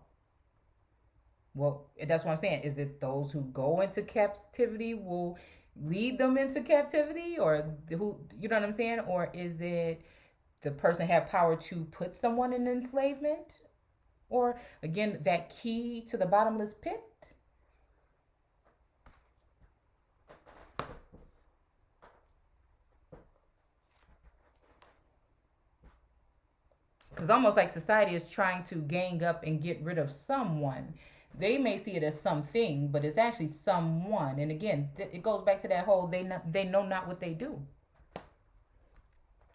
Well, that's what I'm saying. Is it those who go into captivity will lead them into captivity, or who, you know what I'm saying? Or is it the person have power to put someone in enslavement? Or again, that key to the bottomless pit? Because almost like society is trying to gang up and get rid of someone. They may see it as something, but it's actually someone. And again, it goes back to that whole they know not what they do.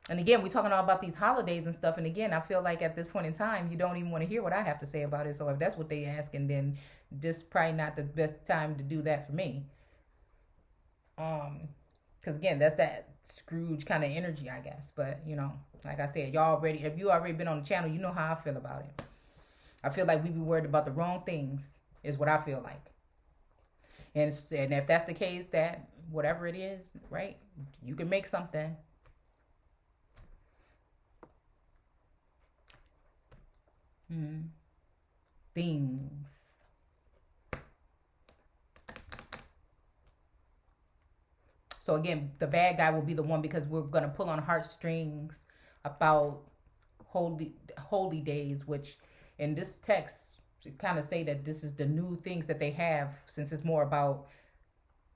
And again, we're talking all about these holidays and stuff. And again, I feel like at this point in time, you don't even want to hear what I have to say about it. So if that's what they asking, then this is probably not the best time to do that for me. Because again, that's that Scrooge kind of energy, I guess. But you know, like I said, y'all already, if you already been on the channel, you know how I feel about it. I feel like we be worried about the wrong things, is what I feel like. And if that's the case, that whatever it is, right, you can make something. Things. So again, the bad guy will be the one, because we're going to pull on heartstrings about holy days, which in this text kind of say that this is the new things that they have, since it's more about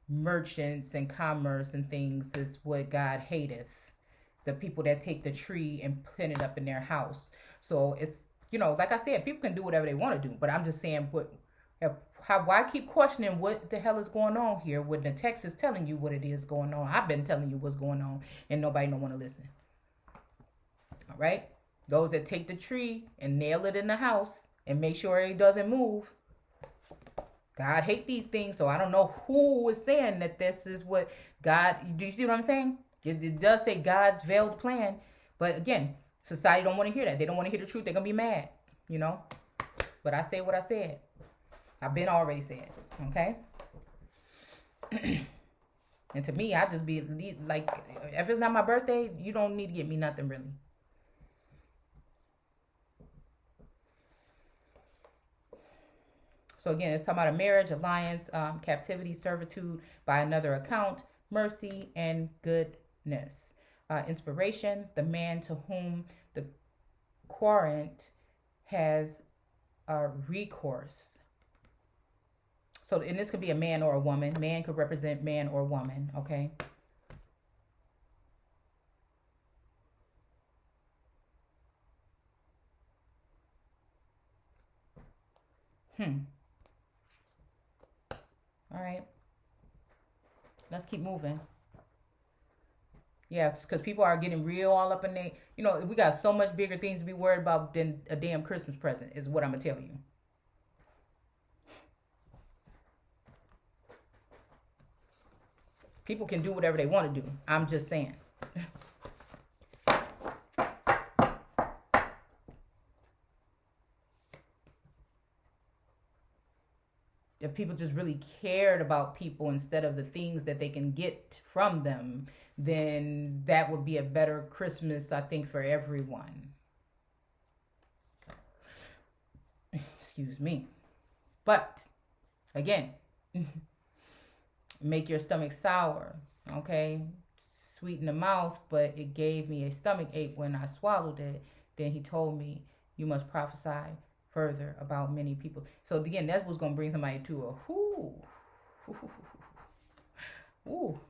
merchants and commerce and things, is what God hateth. The people that take the tree and plant it up in their house. So it's, you know, like I said, people can do whatever they want to do, but I'm just saying, why keep questioning what the hell is going on here when the text is telling you what it is going on? I've been telling you what's going on, and nobody don't want to listen. All right? Those that take the tree and nail it in the house and make sure it doesn't move. God hate these things, so I don't know who is saying that this is what God, do you see what I'm saying? It does say God's veiled plan, but again, society don't want to hear that. They don't want to hear the truth. They're going to be mad, you know? But I say what I said. I've been already said, okay? And to me, I just be like, if it's not my birthday, you don't need to get me nothing really. So again, it's talking about a marriage, alliance, captivity, servitude by another account, mercy, and goodness. Inspiration, the man to whom the querent has recourse. So, and this could be a man or a woman. Man could represent man or woman, okay? All right. Let's keep moving. Yeah, because people are getting real all up in there. You know, we got so much bigger things to be worried about than a damn Christmas present, is what I'm going to tell you. People can do whatever they want to do. I'm just saying. If people just really cared about people instead of the things that they can get from them, then that would be a better Christmas, I think, for everyone. Excuse me. But, again, make your stomach sour, okay? sweet in the mouth, but it gave me a stomach ache when I swallowed it. Then he told me, you must prophesy further about many people. So again, that's what's going to bring somebody to a ooh,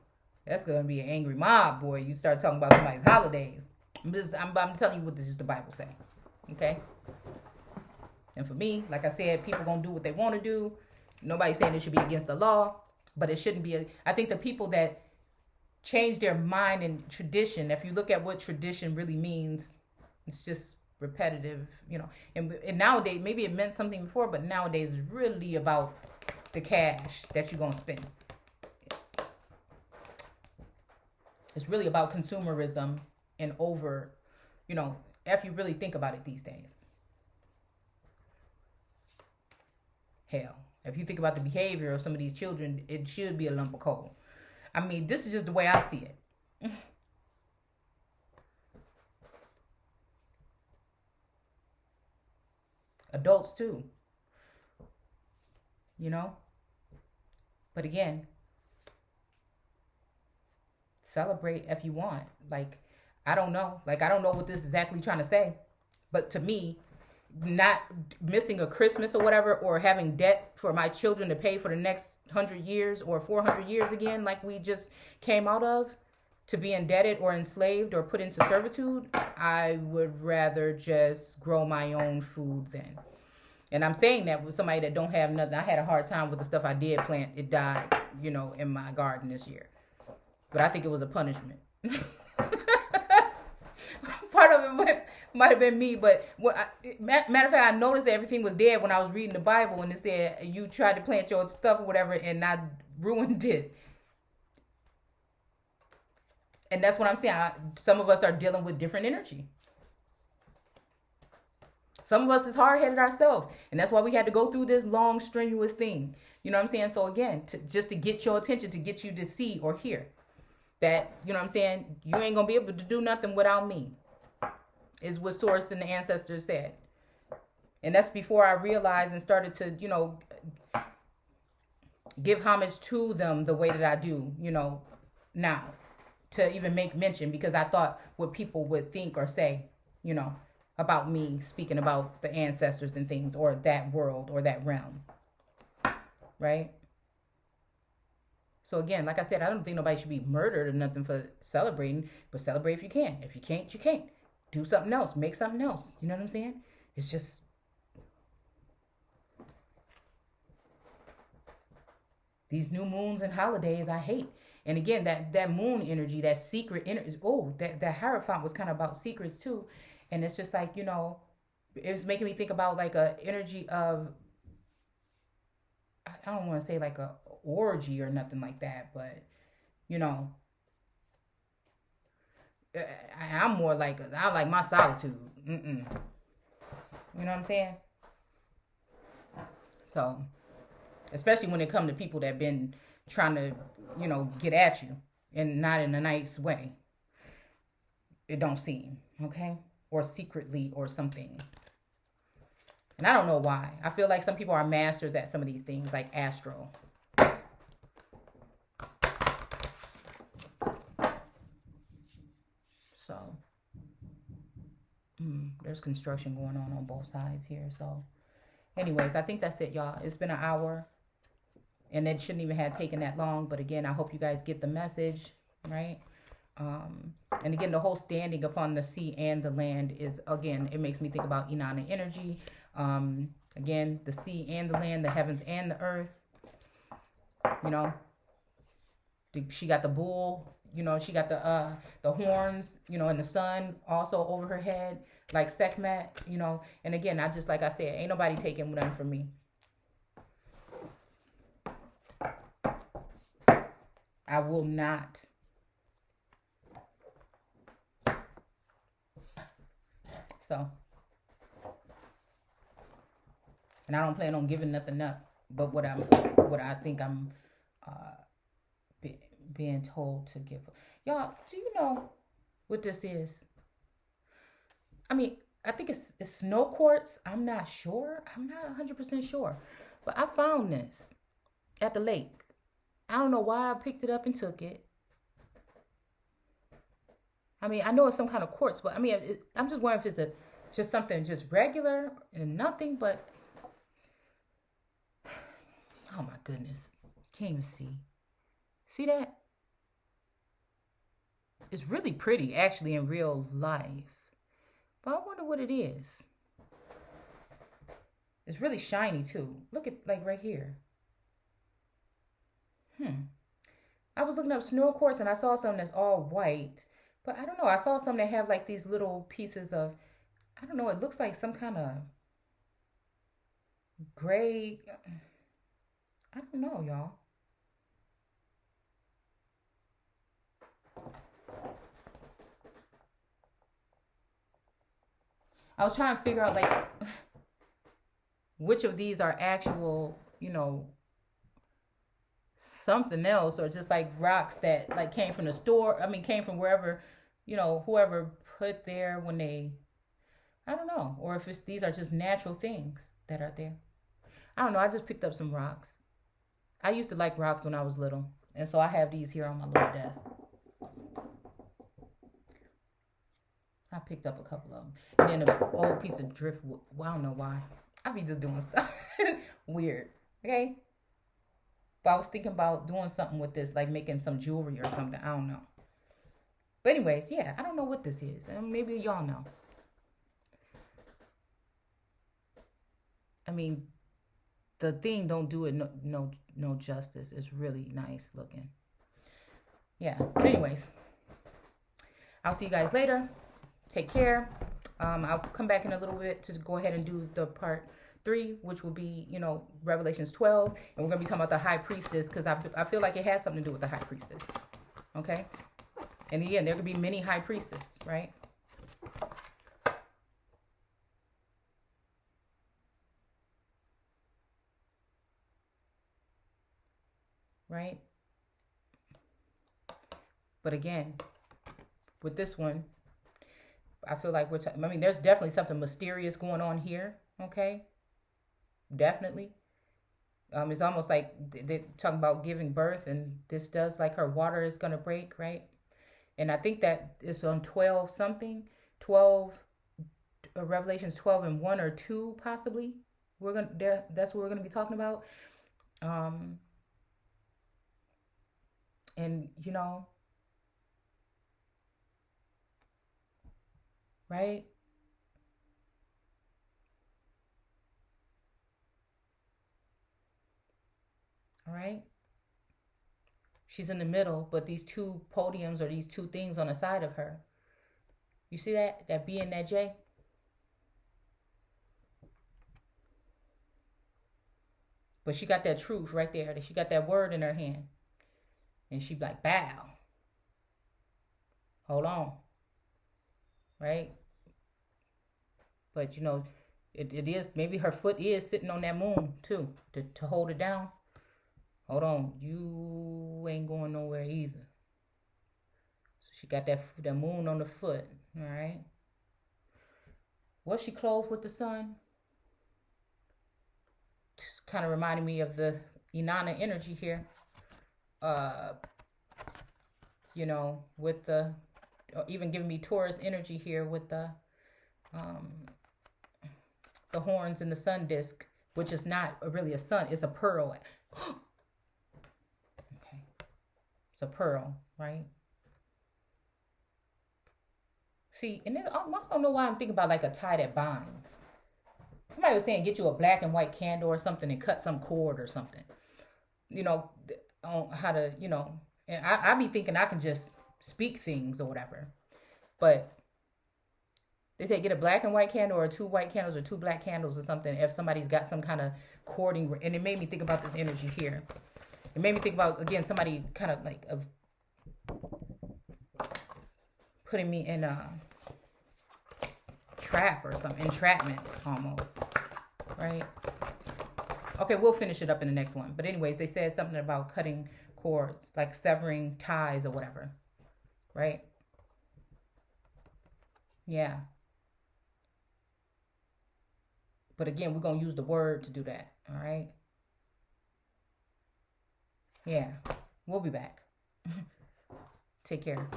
that's going to be an angry mob, boy. You start talking about somebody's holidays. I'm telling you what this is the Bible say. Okay? And for me, like I said, people going to do what they want to do. Nobody's saying it should be against the law, but it shouldn't be. I think the people that change their mind and tradition, if you look at what tradition really means, it's just repetitive, you know. And nowadays, maybe it meant something before, but nowadays it's really about the cash that you're going to spend. It's really about consumerism and over, you know, if you really think about it these days. Hell, if you think about the behavior of some of these children, it should be a lump of coal. I mean, this is just the way I see it. Adults too. You know? But again, celebrate if you want. Like, I don't know. Like, I don't know what this is exactly trying to say. But to me, not missing a Christmas or whatever, or having debt for my children to pay for the next 100 years or 400 years again, like we just came out of, to be indebted or enslaved or put into servitude, I would rather just grow my own food then. And I'm saying that with somebody that don't have nothing. I had a hard time with the stuff I did plant. It died, you know, in my garden this year. But I think it was a punishment. Part of it might have been me, but matter of fact, I noticed that everything was dead when I was reading the Bible, and it said you tried to plant your stuff or whatever, and I ruined it. And that's what I'm saying. Some of us are dealing with different energy. Some of us is hard-headed ourselves, and that's why we had to go through this long, strenuous thing. You know what I'm saying? So again, just to get your attention, to get you to see or hear that, you know what I'm saying, you ain't gonna be able to do nothing without me, is what Source and the ancestors said. And that's before I realized and started to, you know, give homage to them the way that I do, you know, now, to even make mention, because I thought what people would think or say, you know, about me speaking about the ancestors and things, or that world or that realm, right? So again, like I said, I don't think nobody should be murdered or nothing for celebrating, but celebrate if you can. If you can't, you can't. Do something else. Make something else. You know what I'm saying? It's just, these new moons and holidays I hate. And again, that moon energy, that secret energy. Oh, that Hierophant was kind of about secrets too. And it's just like, you know, it was making me think about like a energy of, I don't want to say like a orgy or nothing like that, but you know, I'm more like, I like my solitude. You know what I'm saying? So, especially when it comes to people that been trying to, you know, get at you, and not in a nice way. It don't seem, okay? Or secretly or something. And I don't know why. I feel like some people are masters at some of these things, like astro. So, there's construction going on both sides here. So, anyways, I think that's it, y'all. It's been an hour. And it shouldn't even have taken that long. But again, I hope you guys get the message, right? And again, the whole standing upon the sea and the land is, again, it makes me think about Inanna energy. Again, the sea and the land, the heavens and the earth. You know, she got the bull, you know, she got the horns, you know, and the sun also over her head, like Sekhmet, you know. And again, I just, like I said, ain't nobody taking nothing from me. I will not. So, and I don't plan on giving nothing up, but what I think I'm being told to give. Y'all, do you know what this is? I mean, I think it's snow quartz. I'm not sure. I'm not 100% sure, but I found this at the lake. I don't know why I picked it up and took it. I mean, I know it's some kind of quartz, but I mean, I'm just wondering if it's just something just regular and nothing, but oh my goodness. Can't even see. See that? It's really pretty actually in real life. But I wonder what it is. It's really shiny too. Look at like right here. I was looking up snow quartz and I saw something that's all white. But I don't know. I saw some that have like these little pieces of, I don't know. It looks like some kind of gray. I don't know, y'all. I was trying to figure out like which of these are actual, you know, something else, or just like rocks that like came from the store. I mean, came from wherever, you know, whoever put there when they, I don't know. Or if it's, these are just natural things that are there. I don't know. I just picked up some rocks. I used to like rocks when I was little. And so I have these here on my little desk. I picked up a couple of them. And then an old piece of driftwood. Well, I don't know why. I be just doing stuff. Weird. Okay? But I was thinking about doing something with this, like making some jewelry or something. I don't know. But anyways, yeah, I don't know what this is. And maybe y'all know. I mean, the thing don't do it no justice. It's really nice looking. Yeah. But anyways, I'll see you guys later. Take care. I'll come back in a little bit to go ahead and do the part 3, which will be, you know, Revelations 12. And we're going to be talking about the high priestess, because I feel like it has something to do with the high priestess. Okay? And again, there could be many high priestesses, right? Right? But again, with this one, I feel like I mean, there's definitely something mysterious going on here. Okay? Definitely. It's almost like they're talking about giving birth, and this does, like, her water is going to break, right? And I think that it's on 12 something. 12, Revelations 12 and 1 or 2, possibly. That's what we're going to be talking about. And, you know, right? All right. She's in the middle, but these two podiums or these two things on the side of her. You see that? That B and that J? But she got that truth right there. She got that word in her hand. And she like, bow. Hold on. Right? But, you know, it is, maybe her foot is sitting on that moon, too, to hold it down. Hold on. You ain't going nowhere either. So she got that moon on the foot. All right? Was she clothed with the sun? Just kind of reminding me of the Inanna energy here. You know, with the, even giving me Taurus energy here with the horns and the sun disk, which is not really a sun, it's a pearl. Okay, it's a pearl, right? See, and then, I don't know why I'm thinking about like a tie that binds. Somebody was saying get you a black and white candle or something and cut some cord or something. You know, on how to, you know, and I be thinking I can just speak things or whatever. But they say get a black and white candle or 2 white candles or 2 black candles or something if somebody's got some kind of cording. And it made me think about this energy here. It made me think about, again, somebody kind of like of putting me in a trap or something. Entrapment almost. Right? Okay, we'll finish it up in the next one. But anyways, they said something about cutting cords, like severing ties or whatever. Right? Yeah. But again, we're going to use the word to do that. All right? Yeah. We'll be back. Take care.